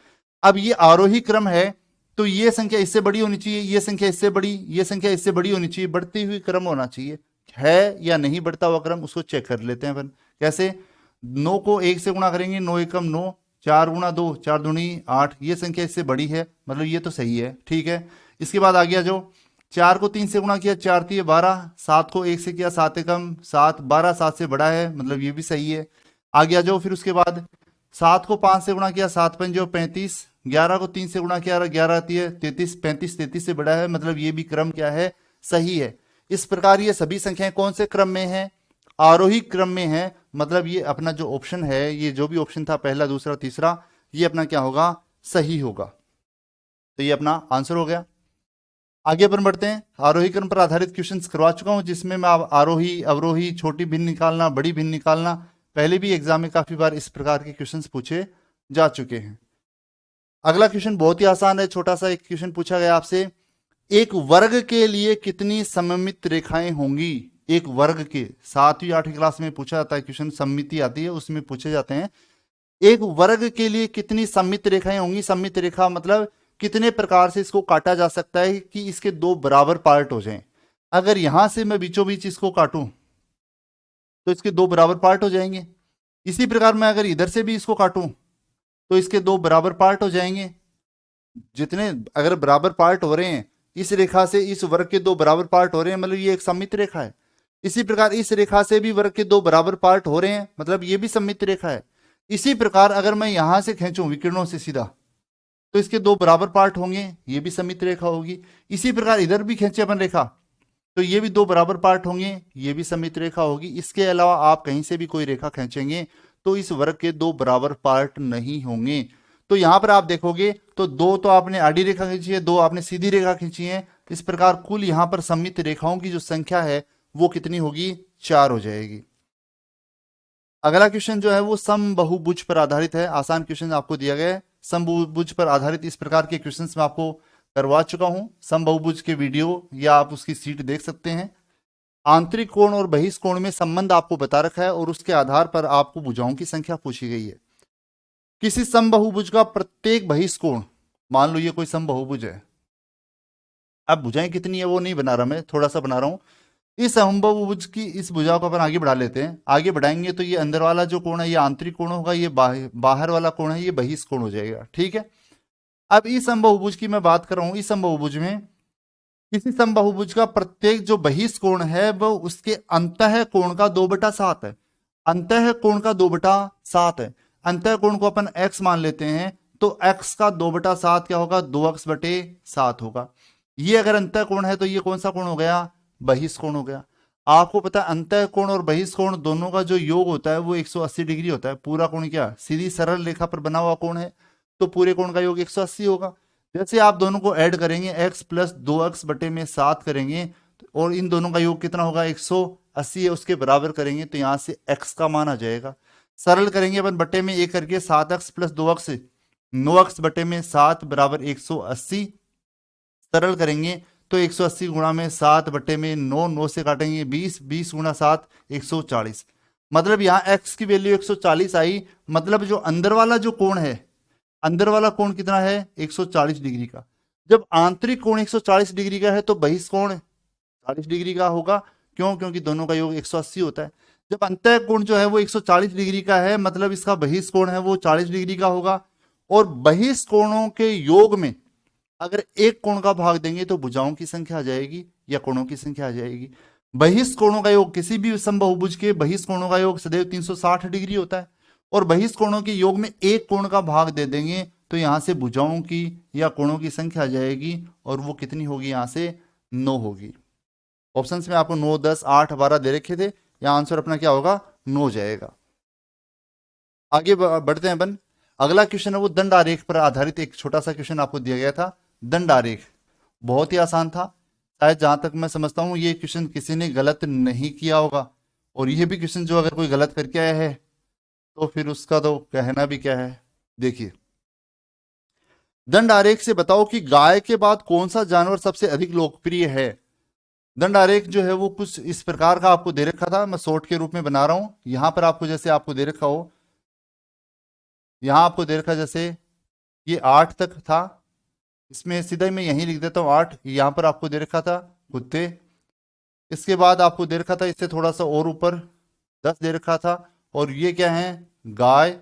अब ये आरोही क्रम है, तो ये संख्या इससे बड़ी होनी चाहिए, ये संख्या इससे बड़ी, ये संख्या इससे बड़ी होनी चाहिए, बढ़ती हुई क्रम होना चाहिए। है या नहीं बढ़ता हुआ क्रम, उसको चेक कर लेते हैं अपन। कैसे? 9 को 1 से गुणा करेंगे, 9 एकम 9, 4 गुणा 2, 4 दूनी 8, ये संख्या इससे बड़ी है, मतलब ये तो सही है, ठीक है। इसके बाद आ गया जो 4 को 3 से गुणा किया, 4 3 12, 7 को 1 से किया, 7 एकम 7, 12 7 से बड़ा है, मतलब ये भी सही है। आ गया जो फिर उसके बाद 7 को 5 से गुणा किया, 7 5 35, 11 को 3 से गुणा किया, 11 आती है 33, 35 33 से बड़ा है, मतलब ये भी क्रम क्या है? सही है। इस प्रकार ये सभी संख्याएं कौन से क्रम में है? आरोही क्रम में है। मतलब ये अपना जो ऑप्शन है, ये जो भी ऑप्शन था, पहला दूसरा तीसरा, ये अपना क्या होगा? सही होगा। तो ये अपना आंसर हो गया। आगे अपन बढ़ते हैं। आरोही क्रम पर आधारित क्वेश्चंस करवा चुका हूं, जिसमें मैं आरोही, अवरोही, छोटी भिन्न निकालना, बड़ी भिन्न निकालना, पहले भी एग्जाम में काफी बार इस प्रकार के क्वेश्चंस पूछे जा चुके हैं। अगला क्वेश्चन बहुत ही आसान है, छोटा सा एक क्वेश्चन पूछा गया आपसे। एक वर्ग के लिए कितनी सममित रेखाएं होंगी? एक वर्ग के 7वीं 8वीं क्लास में पूछा जाता है क्वेश्चन, सममिति आती है उसमें पूछे जाते हैं। एक वर्ग के लिए कितनी सममित रेखाएं होंगी? सममित रेखा मतलब कितने प्रकार से इसको काटा जा सकता है कि इसके 2 बराबर पार्ट हो जाएं। अगर यहां से मैं बीचों बीच इसको काटूं तो इसके 2 बराबर पार्ट हो जाएंगे। इसी प्रकार मैं अगर इधर से भी इसको काटूं तो इसके 2 बराबर पार्ट हो जाएंगे। जितने अगर बराबर पार्ट हो रहे हैं, इस रेखा से इस वर्ग के 2 बराबर पार्ट हो रहे हैं, मतलब ये एक सममित रेखा है। इसी प्रकार इस रेखा से भी वर्ग के 2 बराबर पार्ट हो रहे हैं, मतलब ये भी सममित रेखा है। इसी प्रकार अगर मैं यहां से खींचूं विकिरणों से सीधा, तो इसके 2 बराबर पार्ट होंगे, ये भी सममित रेखा होगी। इसी प्रकार इधर भी खींचे अपन रेखा, तो ये भी 2 बराबर पार्ट होंगे, ये भी सममित रेखा होगी। इसके अलावा आप कहीं से भी कोई रेखा खींचेंगे तो इस वर्ग के 2 बराबर पार्ट नहीं होंगे। तो यहां पर आप देखोगे तो 2 तो आपने आड़ी रेखा खींची है, 2 आपने सीधी रेखा खींची है। इस प्रकार कुल यहां पर सममित रेखाओं की जो संख्या है वो कितनी होगी? 4 हो जाएगी। अगला क्वेश्चन जो है वो समबहुभुज पर आधारित है। आसान क्वेश्चन आपको दिया गया है। समबहुभुज पर आधारित इस प्रकार के क्वेश्चंस मैं आपको करवा चुका हूं। समबहुभुज के वीडियो या आप उसकी सीट देख सकते हैं। आंतरिक कोण और बहिष्कोण में संबंध आपको बता रखा है और उसके आधार पर आपको भुजाओं की संख्या पूछी गई है। किसी समबहुभुज का प्रत्येक बहिष्कोण, मान लो ये कोई समबहुभुज है, अब भुजाएं कितनी है वो नहीं बना रहा, मैं थोड़ा सा बना रहा हूँ। इस समबाहुभुज की इस भुजा को अपन आगे बढ़ा लेते हैं। आगे बढ़ाएंगे तो ये अंदर वाला जो कोण है ये आंतरिक कोण होगा, ये बाहर वाला कोण है ये बहिष्ठ कोण हो जाएगा। ठीक है, अब इस समबाहुभुज की मैं बात कर रहा हूं। इस समबाहुभुज में किसी समबाहुभुज का प्रत्येक जो बहिष्ठ कोण है वो उसके अंतः कोण का 2/7 है। अंतः कोण का 2/7 है। अंतः कोण को अपन x मान लेते हैं, तो x का 2/7 क्या होगा, 2x/7 होगा। ये अगर अंतः कोण है तो ये कौन सा कोण हो गया, बहिष्ठ कोण हो गया। आपको पता है अंतः कोण और बहिष्ठ कोण दोनों का जो योग होता है वो 180 डिग्री होता है। पूरा कोण क्या सीधी सरल रेखा पर बना हुआ कोण है, तो पूरे कोण का योग 180 होगा। जैसे आप दोनों को ऐड करेंगे x प्लस 2x/7 करेंगे और इन दोनों का योग कितना होगा, 180 है, उसके बराबर करेंगे तो यहां से x का मान आ जाएगा। सरल करेंगे अपन बट्टे में एक करके 7x प्लस 2x 9x/7 बराबर 180। सरल करेंगे तो 180 गुणा में 7 बट्टे में 9, 9 से काटेंगे 20, 20 गुणा 7 140। मतलब यहाँ x की वैल्यू 140 आई। मतलब जो अंदर वाला जो कोण है, अंदर वाला कोण कितना है 140 डिग्री का। जब आंतरिक कोण 140 डिग्री का है तो बहिष्ठ कोण 40 डिग्री का होगा। क्यों, क्योंकि दोनों का योग 180 होता है। जब अंतः कोण जो है वो 140 डिग्री का है, मतलब इसका बहिष्ठ कोण है वो 40 डिग्री का होगा। और बहिष्ठ कोणों के योग में अगर एक कोण का भाग देंगे तो भुजाओं की संख्या आ जाएगी या कोणों की संख्या आ जाएगी। बहिष्ठ कोणों का योग, किसी भी समबाहुभुज के बहिष्ठ कोणों का योग सदैव 360 डिग्री होता है। और बहिष्ठ कोणों के योग में एक कोण का भाग दे देंगे तो यहां से भुजाओं की या कोणों की संख्या आ जाएगी, और वो कितनी होगी, यहां से 9 होगी। ऑप्शंस में आपको 9, 10, 8, 12 दे रखे थे, यहां आंसर अपना क्या होगा, 9 जाएगा। आगे बढ़ते हैं अपन। अगला क्वेश्चन है वो दंड आरेख पर आधारित एक छोटा सा क्वेश्चन आपको दिया गया था। दंड आरेख बहुत ही आसान था, शायद जहां तक मैं समझता हूं ये क्वेश्चन किसी ने गलत नहीं किया होगा। और ये भी क्वेश्चन जो अगर कोई गलत करके आया है तो फिर उसका तो कहना भी क्या है। देखिए, दंड आरेख से बताओ कि गाय के बाद कौन सा जानवर सबसे अधिक लोकप्रिय है। दंड आरेख जो है वो कुछ इस प्रकार का आपको दे रखा था, मैं शॉर्ट के रूप में बना रहा हूं। यहां पर आपको जैसे आपको दे रखा हो, यहां आपको दे रखा जैसे ये 8 तक था, इसमें सीधा ही मैं यहीं लिख देता हूं 8। यहां पर आपको दे रखा था कुत्ते, इसके बाद आपको दे रखा था इससे थोड़ा सा और ऊपर 10 दे रखा था, और ये क्या है, गाय।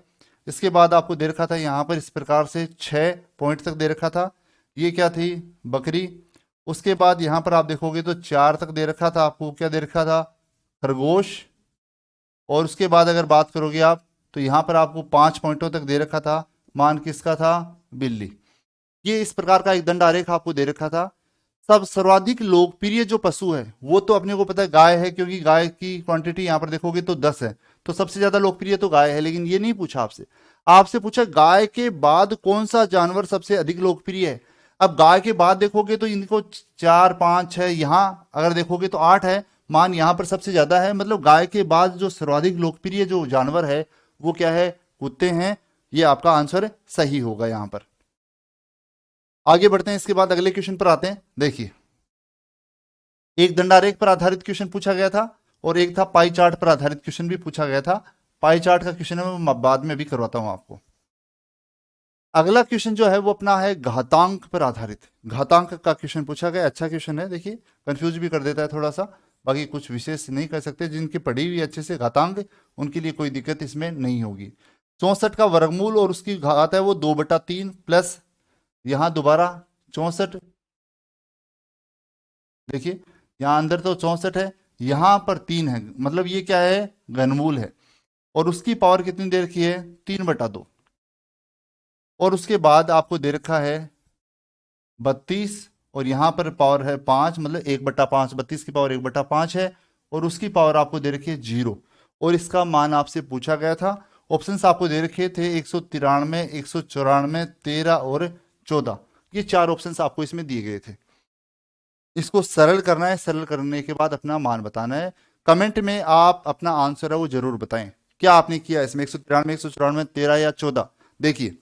इसके बाद आपको दे रखा था यहां पर इस प्रकार से 6 पॉइंट तक दे रखा था, ये क्या थी, बकरी। उसके बाद यहां पर आप देखोगे तो 4 तक दे रखा था आपको, क्या दे रखा था, खरगोश। और उसके बाद अगर बात करोगे आप तो यहां पर आपको 5 पॉइंटों तक दे रखा था, मान किसका था, बिल्ली। ये इस प्रकार का एक दंड आरेख आपको दे रखा था। सब सर्वाधिक लोकप्रिय जो पशु है वो तो अपने को पता है गाय है, क्योंकि गाय की क्वांटिटी यहां पर देखोगे तो 10 है, तो सबसे ज्यादा लोकप्रिय तो गाय है। लेकिन ये नहीं पूछा आपसे, आपसे पूछा गाय के बाद कौन सा जानवर सबसे अधिक लोकप्रिय है। अब गाय के बाद देखोगे तो इनको 4, 5, 6, यहां अगर देखोगे तो 8 है, मान यहां पर सबसे ज्यादा है। मतलब गाय के बाद जो सर्वाधिक लोकप्रिय जो जानवर है वो क्या है, कुत्ते हैं। ये आपका आंसर सही होगा यहां पर। आगे बढ़ते हैं, इसके बाद अगले क्वेश्चन पर आते हैं। देखिए, एक दंडारेख पर आधारित क्वेश्चन पूछा गया था और एक था पाई चार्ट पर आधारित क्वेश्चन भी पूछा गया था। पाई चार्ट का क्वेश्चन है मैं बाद में भी करवाता हूं आपको। अगला क्वेश्चन जो है वो अपना है घातांक पर आधारित। घातांक का क्वेश्चन पूछा गया, अच्छा क्वेश्चन है। देखिए, कंफ्यूज भी कर देता है थोड़ा सा, बाकी कुछ विशेष नहीं कर सकते। जिनकी पढ़ी हुई अच्छे से घातांक, उनके लिए कोई दिक्कत इसमें नहीं होगी। 64 का वर्गमूल और उसकी घात है वो 2/3 प्लस यहां दोबारा 64। देखिए, यहां अंदर तो 64 है, यहां पर 3 है, मतलब ये क्या है, घनमूल है। और उसकी पावर कितनी दे रखी है, 3/2। और उसके बाद आपको दे रखा है 32, और यहां पर पावर है 5, मतलब 1/5। 32 की पावर 1/5 है, और उसकी पावर आपको दे रखी है 0। और इसका मान आपसे पूछा गया था। ऑप्शंस आपको दे रखे थे 193, 194, 13 और 14। ये 4 ऑप्शंस आपको इसमें दिए गए थे। इसको सरल करना है, सरल करने के बाद अपना मान बताना है। कमेंट में आप अपना आंसर है वो जरूर बताएं, क्या आपने किया इसमें 193, 194, 13 या 14। देखिए,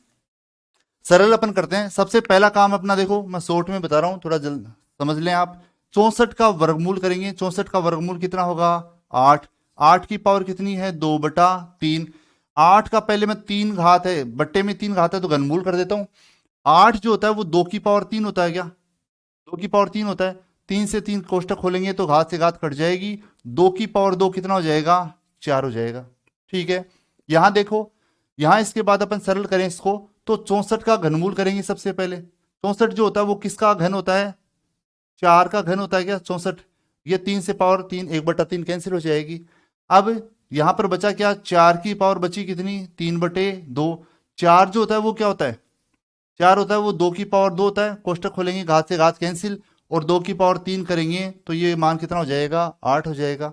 सरल अपन करते हैं। सबसे पहला काम अपना देखो, मैं शॉर्ट में बता रहा हूं, थोड़ा जल्द समझ लें आप। 64 का वर्गमूल करेंगे। 64 का वर्गमूल कितना होगा, 8। 8 की पावर कितनी है, 2/3। 8 का पहले में 3 घात है, बट्टे में 3 घात है तो घनमूल कर देता हूं। 8 जो होता है वो 2 की पावर 3 होता है क्या, 2 की पावर 3 होता है, 3 से 3 कोष्टक खोलेंगे तो घात से घात कट जाएगी, 2 की पावर 2 कितना हो जाएगा, 4 हो जाएगा। ठीक है, यहां देखो, यहां इसके बाद अपन सरल करें इसको तो 64 का घनमूल करेंगे सबसे पहले। 64 जो होता है वो किसका घन होता है, 4 का घन होता है क्या 64। ये 3 से पावर 3, 1/3 कैंसिल हो जाएगी। अब यहां पर बचा क्या, 4 की पावर बची कितनी, 3/2। 4 जो होता है वो क्या होता है, 4 होता है वो 2 की पावर 2 होता है, कोष्टक खोलेंगे घात से घात कैंसिल, और 2 की पावर 3 करेंगे तो ये मान कितना हो जाएगा, 8 हो जाएगा।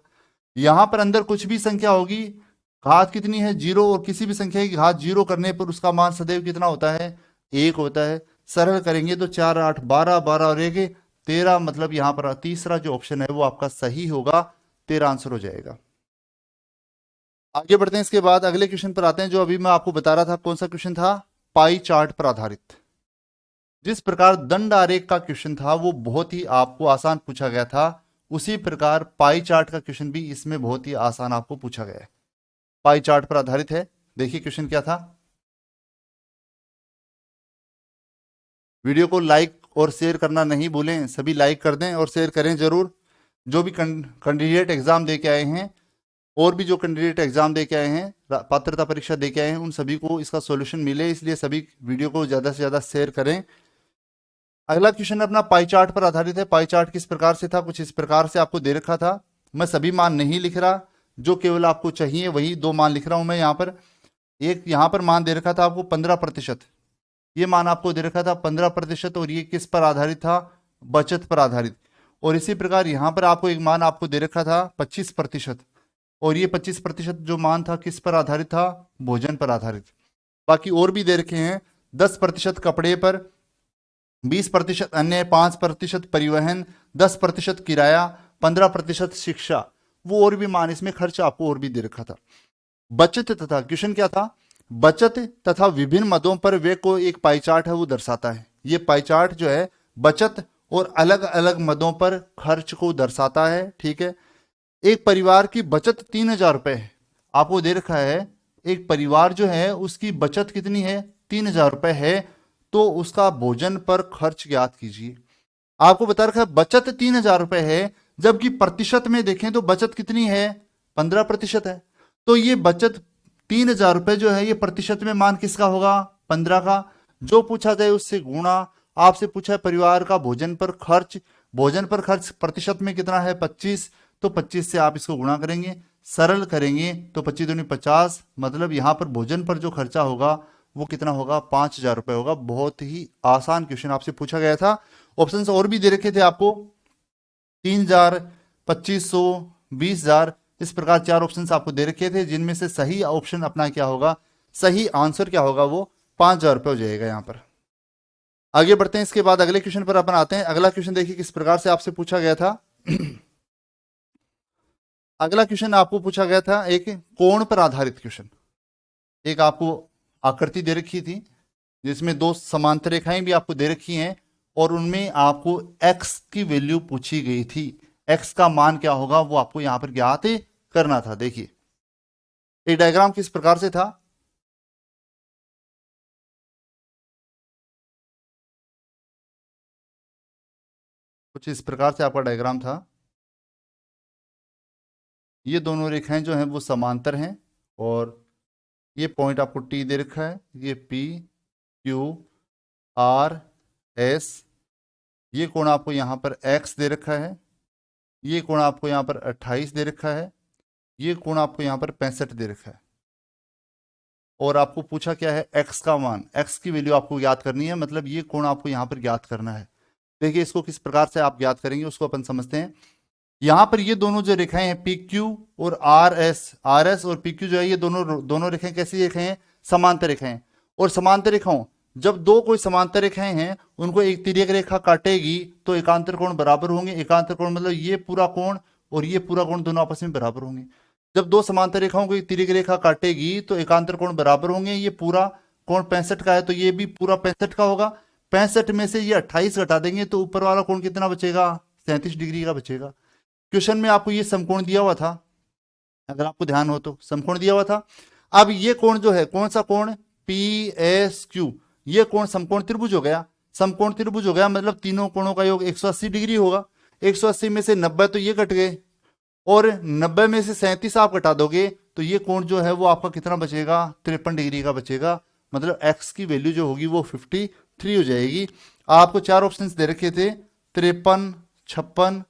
यहां पर अंदर कुछ भी संख्या होगी, घात कितनी है, 0, और किसी भी संख्या की घात 0 करने पर उसका मान सदैव कितना होता है, 1 होता है। सरल करेंगे तो 4 8 12, 12 और 1 13, मतलब यहां पर तीसरा जो ऑप्शन है वो आपका सही होगा, 13 आंसर हो जाएगा। आगे बढ़ते हैं, इसके बाद अगले क्वेश्चन पर आते हैं, जो अभी मैं आपको बता रहा था। कौन सा क्वेश्चन था, पाई चार्ट पर आधारित। जिस प्रकार दंड आरेख का क्वेश्चन था वो बहुत ही आपको आसान पूछा गया था, उसी प्रकार पाई चार्ट का क्वेश्चन भी इसमें बहुत ही आसान आपको पूछा गया है। पाई चार्ट पर आधारित है। देखिए क्वेश्चन क्या था। वीडियो को लाइक और शेयर करना नहीं भूलें, सभी लाइक कर दें और शेयर करें जरूर। जो भी कैंडिडेट एग्जाम दे के आए हैं, और भी जो कैंडिडेट एग्जाम दे के आए हैं, पात्रता परीक्षा दे के आए हैं, उन सभी को इसका सॉल्यूशन मिले, इसलिए सभी वीडियो को ज्यादा से ज्यादा शेयर करें। अगला क्वेश्चन अपना पाई चार्ट पर आधारित है। पाई चार्ट किस प्रकार से था, कुछ इस प्रकार से आपको दे रखा था। मैं सभी मान नहीं लिख रहा, जो केवल आपको चाहिए वही 2 मान लिख रहा हूं मैं यहाँ पर। एक यहाँ पर मान दे रखा था आपको 15%, ये मान आपको दे रखा था 15%, और ये किस पर आधारित था, बचत पर आधारित। और इसी प्रकार यहाँ पर आपको एक मान आपको दे रखा था 25%, और ये 25% जो मान था किस पर आधारित था, भोजन पर आधारित। बाकी और भी दे रखे हैं, 10% कपड़े पर, 20% अन्य, 5% परिवहन, 10% किराया, 15% शिक्षा। वो और भी मान इसमें खर्च आपको और भी दे रखा था। बचत तथा, क्वेश्चन क्या था, बचत तथा विभिन्न मदों पर व्यय को एक पाई चार्ट है वो दर्शाता है। ये पाई चार्ट जो है बचत और अलग अलग मदों पर खर्च को दर्शाता है। ठीक है, एक परिवार की बचत 3,000 रुपए है, आपको दे रखा है एक परिवार जो है उसकी बचत कितनी है, 3,000 रुपए है, तो उसका भोजन पर खर्च ज्ञात कीजिए। आपको बता रखा है बचत 3,000 रुपए है, जबकि प्रतिशत में देखें तो बचत कितनी है, 15% है। तो ये बचत 3,000 रुपए जो है ये प्रतिशत में मान किसका होगा, 15 का। जो पूछा जाए उससे गुणा। आपसे पूछा है परिवार का भोजन पर खर्च, भोजन पर खर्च प्रतिशत में कितना है, 25, तो 25 से आप इसको गुणा करेंगे, सरल करेंगे तो 25 दूनी 50, मतलब यहां पर भोजन पर जो खर्चा होगा वो कितना होगा, 5,000 रुपए होगा। बहुत ही आसान क्वेश्चन आपसे पूछा गया था। ऑप्शन और भी दे रखे थे आपको, 3,000, 2,500, 20,000, इस प्रकार 4 ऑप्शंस आपको दे रखे थे, जिनमें से सही ऑप्शन अपना क्या होगा, सही आंसर क्या होगा, वो 5,000 रुपए हो जाएगा यहां पर। आगे बढ़ते हैं, इसके बाद अगले क्वेश्चन पर अपन आते हैं। अगला क्वेश्चन देखिए किस प्रकार से आपसे पूछा गया था। अगला क्वेश्चन आपको पूछा गया था एक कोण पर आधारित क्वेश्चन। एक आपको आकृति दे रखी थी जिसमें 2 समांतर रेखाएं भी आपको दे रखी हैं, और उनमें आपको x की वैल्यू पूछी गई थी। x का मान क्या होगा वो आपको यहां पर ज्ञात करना था। देखिए एक डायग्राम किस प्रकार से था, कुछ इस प्रकार से आपका डायग्राम था। ये दोनों रेखाएं जो हैं वो समांतर हैं, और ये पॉइंट आपको T दे रखा है, ये P Q R S, ये कोण आपको यहां पर X दे रखा है, ये कोण आपको यहां पर 28 दे रखा है, ये कोण आपको यहां पर 65 दे रखा है। और आपको पूछा क्या है, x का मान, x की वैल्यू आपको ज्ञात करनी है, मतलब ये कोण आपको यहां पर ज्ञात करना है। देखिए इसको किस प्रकार से आप ज्ञात करेंगे उसको अपन समझते हैं। यहां पर ये दोनों जो रेखाएं हैं PQ और RS और PQ जो है, ये दोनों रेखाएं कैसी रेखाएं हैं, समांतर रेखाएं। और समांतर रेखाओं, जब दो कोई समांतर रेखाएं हैं उनको एक तिर्यक रेखा काटेगी तो एकांतर कोण बराबर होंगे। एकांतर कोण मतलब ये पूरा कोण और ये पूरा कोण दोनों आपस में बराबर होंगे। जब 2 समांतर रेखाओं को एक तिर्यक रेखा काटेगी तो एकांतर कोण बराबर होंगे। ये पूरा कोण 65 का है तो ये भी पूरा 65 का होगा। 65 में से ये 28 घटा देंगे तो ऊपर वाला कोण कितना बचेगा, 37 डिग्री का बचेगा। क्वेश्चन में आपको ये समकोण दिया हुआ था, अगर आपको ध्यान हो तो समकोण दिया हुआ था। अब ये कोण जो है, कौन सा कोण, PSQ, ये कोण समकोण त्रिभुज हो गया। समकोण त्रिभुज हो गया, मतलब तीनों कोणों का योग 180 डिग्री होगा। 180 में से 90 तो ये कट गए, और 90 में से 37 आप घटा दोगे तो ये कोण जो है वो आपका कितना बचेगा, 53 डिग्री का बचेगा। मतलब x की वैल्यू जो होगी वो 53 हो जाएगी। आपको 4 ऑप्शंस दे रखे थे, 53, 56,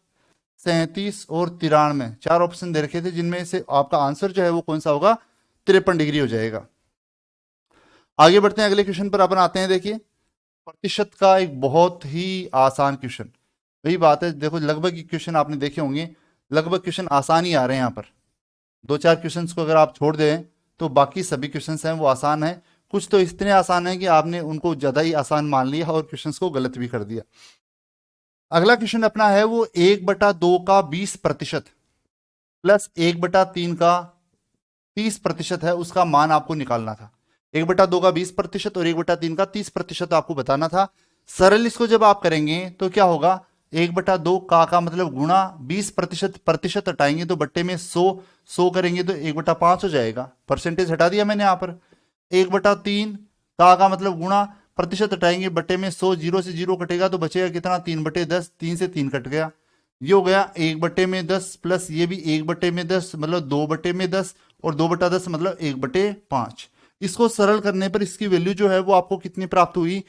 37 और 93, 4 ऑप्शन दे रखे थे, जिनमें से आपका आंसर जो है वो कौन सा होगा, 53 डिग्री हो जाएगा। आगे बढ़ते हैं, अगले क्वेश्चन पर अपन आते हैं। देखिए प्रतिशत का एक बहुत ही आसान क्वेश्चन, वही बात है, देखो लगभग क्वेश्चन आपने देखे होंगे, लगभग क्वेश्चन आसान ही आ रहे हैं यहाँ पर। 2-4 क्वेश्चंस को अगर आप छोड़ दें तो बाकी सभी क्वेश्चंस हैं वो आसान है। कुछ तो इतने आसान है कि आपने उनको ज्यादा ही आसान मान लिया और क्वेश्चंस को गलत भी कर दिया। अगला क्वेश्चन अपना है वो 1/2 का 20% प्लस 1/3 का 30% है, उसका मान आपको निकालना था। 1/2 का 20% और 1/3 का 30% आपको बताना था। सरल इसको जब आप करेंगे तो क्या होगा, 1/2 का मतलब गुणा 20%, प्रतिशत हटाएंगे तो बट्टे में 100 करेंगे तो 1/5 हो जाएगा, परसेंटेज हटा दिया मैंने यहाँ पर। 1/3 का मतलब गुणा, प्रतिशत हटाएंगे बट्टे में 100, 0 से 0 कटेगा तो बचेगा कितना, 3/10, 3 से 3 कट गया, ये हो गया 1/10 प्लस ये भी 1/10 मतलब 2/10 और 2/10 मतलब 1/5। इसको सरल करने पर इसकी वैल्यू जो है वो आपको कितनी प्राप्त हुई,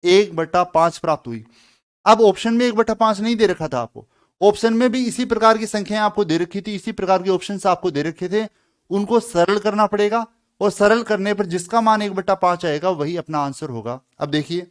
1/5 प्राप्त हुई। अब ऑप्शन में 1/5 नहीं दे रखा था आपको, ऑप्शन में भी इसी प्रकार की संख्याएं आपको दे रखी थी, इसी प्रकार के ऑप्शन आपको दे रखे थे, उनको सरल करना पड़ेगा, और सरल करने पर जिसका मान 1/5 आएगा वही अपना आंसर होगा। अब देखिए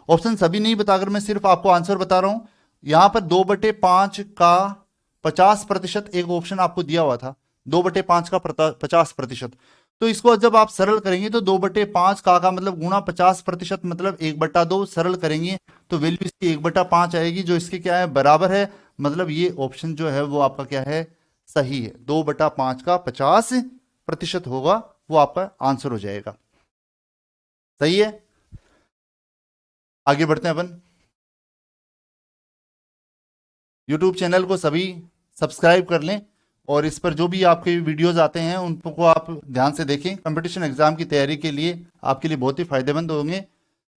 ऑप्शन सभी नहीं बताकर मैं सिर्फ आपको आंसर बता रहा हूं। यहां पर 2/5 का 50% एक ऑप्शन आपको दिया हुआ था, 2/5 का 50%, तो इसको जब आप सरल करेंगे तो 2/5 का मतलब गुणा 50% मतलब 1/2, सरल करेंगे तो वैल्यू इसकी 1/5 आएगी, जो इसके क्या है, बराबर है। मतलब ये ऑप्शन जो है वो आपका क्या है, सही है। 2/5 का 50% होगा, वो आपका आंसर हो जाएगा। सही है। आगे बढ़ते हैं अपन। यूट्यूब चैनल को सभी सब्सक्राइब कर लें, और इस पर जो भी आपके वीडियोस आते हैं उनको आप ध्यान से देखें। कंपटीशन एग्जाम की तैयारी के लिए आपके लिए बहुत ही फायदेमंद होंगे।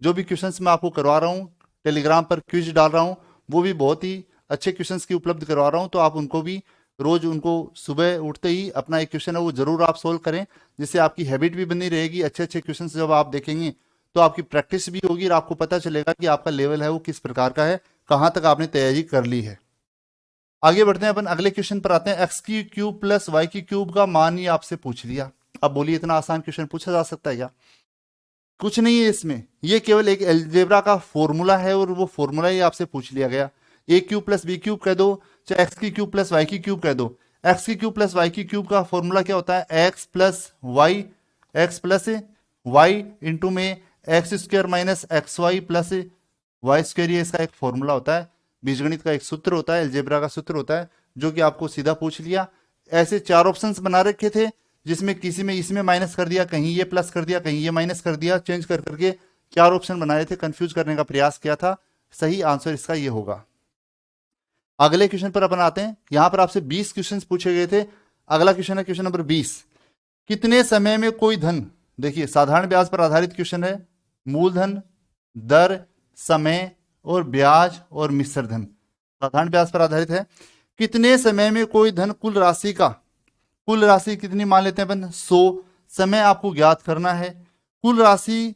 जो भी क्वेश्चंस मैं आपको करवा रहा हूँ, टेलीग्राम पर क्विज डाल रहा हूँ, वो भी बहुत ही अच्छे क्वेश्चंस की उपलब्ध करवा रहा हूँ, तो आप उनको भी रोज उनको सुबह उठते ही अपना एक क्वेश्चन है वो जरूर आप सोल्व करें, जिससे आपकी हैबिट भी बनी रहेगी। अच्छे अच्छे क्वेश्चन जब आप देखेंगे तो आपकी प्रैक्टिस भी होगी और आपको पता चलेगा कि आपका लेवल है वो किस प्रकार का है, कहाँ तक आपने तैयारी कर ली है। आगे बढ़ते हैं अपन, अगले क्वेश्चन पर आते हैं। x³ प्लस y³ का मान ही आपसे पूछ लिया। अब बोलिए इतना आसान क्वेश्चन पूछा जा सकता है क्या? कुछ नहीं है इसमें, ये केवल एक अलजेब्रा का फॉर्मूला है और वो फॉर्मूला ही आपसे पूछ लिया गया। a³ प्लस b³ कह दो, चाहे x³ प्लस y³ कह दो। x³ प्लस y³ का फॉर्मूला क्या होता है, x प्लस वाई इंटू में x² minus XY plus y², ये इसका एक फॉर्मूला होता है, बीजगणित का एक सूत्र होता है, अलजेब्रा का सूत्र होता है, जो कि आपको सीधा पूछ लिया। ऐसे 4 ऑप्शंस बना रखे थे, जिसमें किसी में इसमें माइनस कर दिया, कहीं ये प्लस कर दिया, कहीं ये माइनस कर दिया, चेंज कर करके 4 ऑप्शन बनाए थे, कंफ्यूज करने का प्रयास किया था। सही आंसर इसका ये होगा। अगले क्वेश्चन पर अपन आते हैं। यहां पर आपसे 20 क्वेश्चन पूछे गए थे। अगला क्वेश्चन है क्वेश्चन नंबर 20। कितने समय में कोई धन, देखिए साधारण ब्याज पर आधारित क्वेश्चन है, मूलधन, दर, समय और ब्याज और मिश्र धन, साधारण ब्याज पर आधारित है। कितने समय में कोई धन, कुल राशि कितनी मान लेते हैं अपन, 100। समय आपको ज्ञात करना है। कुल राशि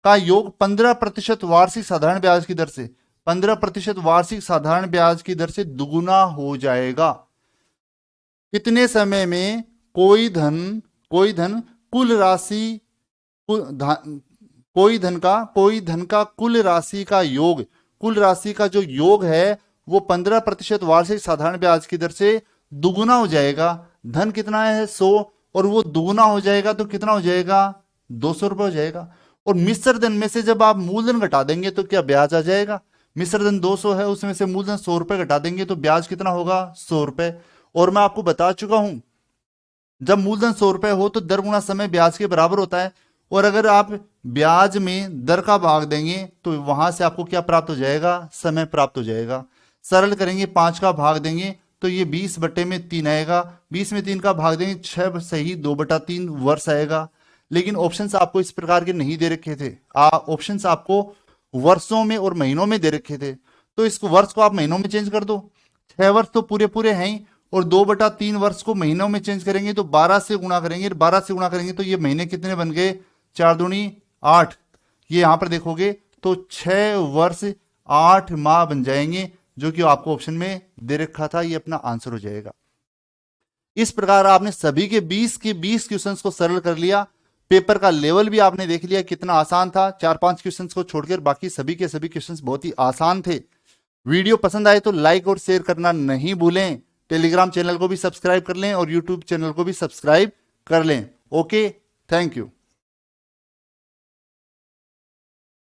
का योग 15% वार्षिक साधारण ब्याज की दर से, 15% वार्षिक साधारण ब्याज की दर से दुगुना हो जाएगा। कितने समय में कोई धन कुल राशि, कोई धन का कुल राशि का योग, कुल राशि का जो योग है वो 15% वार्षिक साधारण ब्याज की दर से दुगुना हो जाएगा। धन कितना है, 100, और वो दुगुना हो जाएगा तो कितना हो जाएगा, 200 रुपए हो जाएगा। और मिश्र धन में से जब आप मूलधन घटा देंगे तो क्या ब्याज आ जाएगा। मिश्र धन 200 है, उसमें से मूलधन 100 रुपए घटा देंगे तो ब्याज कितना होगा, 100 रुपए। और मैं आपको बता चुका हूं, जब मूलधन 100 रुपए हो तो दर गुणा समय ब्याज के बराबर होता है, और अगर आप ब्याज में दर का भाग देंगे तो वहां से आपको क्या प्राप्त हो जाएगा, समय प्राप्त हो जाएगा। सरल करेंगे, 5 का भाग देंगे तो ये 20/3 आएगा, 20 में 3 का भाग देंगे 6 सही 2/3 वर्ष आएगा। लेकिन ऑप्शंस आपको इस प्रकार के नहीं दे रखे थे, ऑप्शंस आपको वर्षों में और महीनों में दे रखे थे, तो इस वर्ष को आप महीनों में चेंज कर दो। 6 वर्ष तो पूरे पूरे हैं ही, और 2/3 वर्ष को महीनों में चेंज करेंगे तो 12 से गुणा करेंगे, 12 से गुणा करेंगे तो ये महीने कितने बन गए, 4 दूनी 8। ये यहां पर देखोगे तो 6 वर्ष 8 माह बन जाएंगे, जो कि आपको ऑप्शन में दे रखा था। ये अपना आंसर हो जाएगा। इस प्रकार आपने सभी के 20 के 20 क्वेश्चंस को सरल कर लिया। पेपर का लेवल भी आपने देख लिया कितना आसान था, 4-5 क्वेश्चंस को छोड़कर बाकी सभी के सभी क्वेश्चंस बहुत ही आसान थे। वीडियो पसंद आए तो लाइक और शेयर करना नहीं भूलें। टेलीग्राम चैनल को भी सब्सक्राइब कर लें और यूट्यूब चैनल को भी सब्सक्राइब कर लें। Okay, thank you.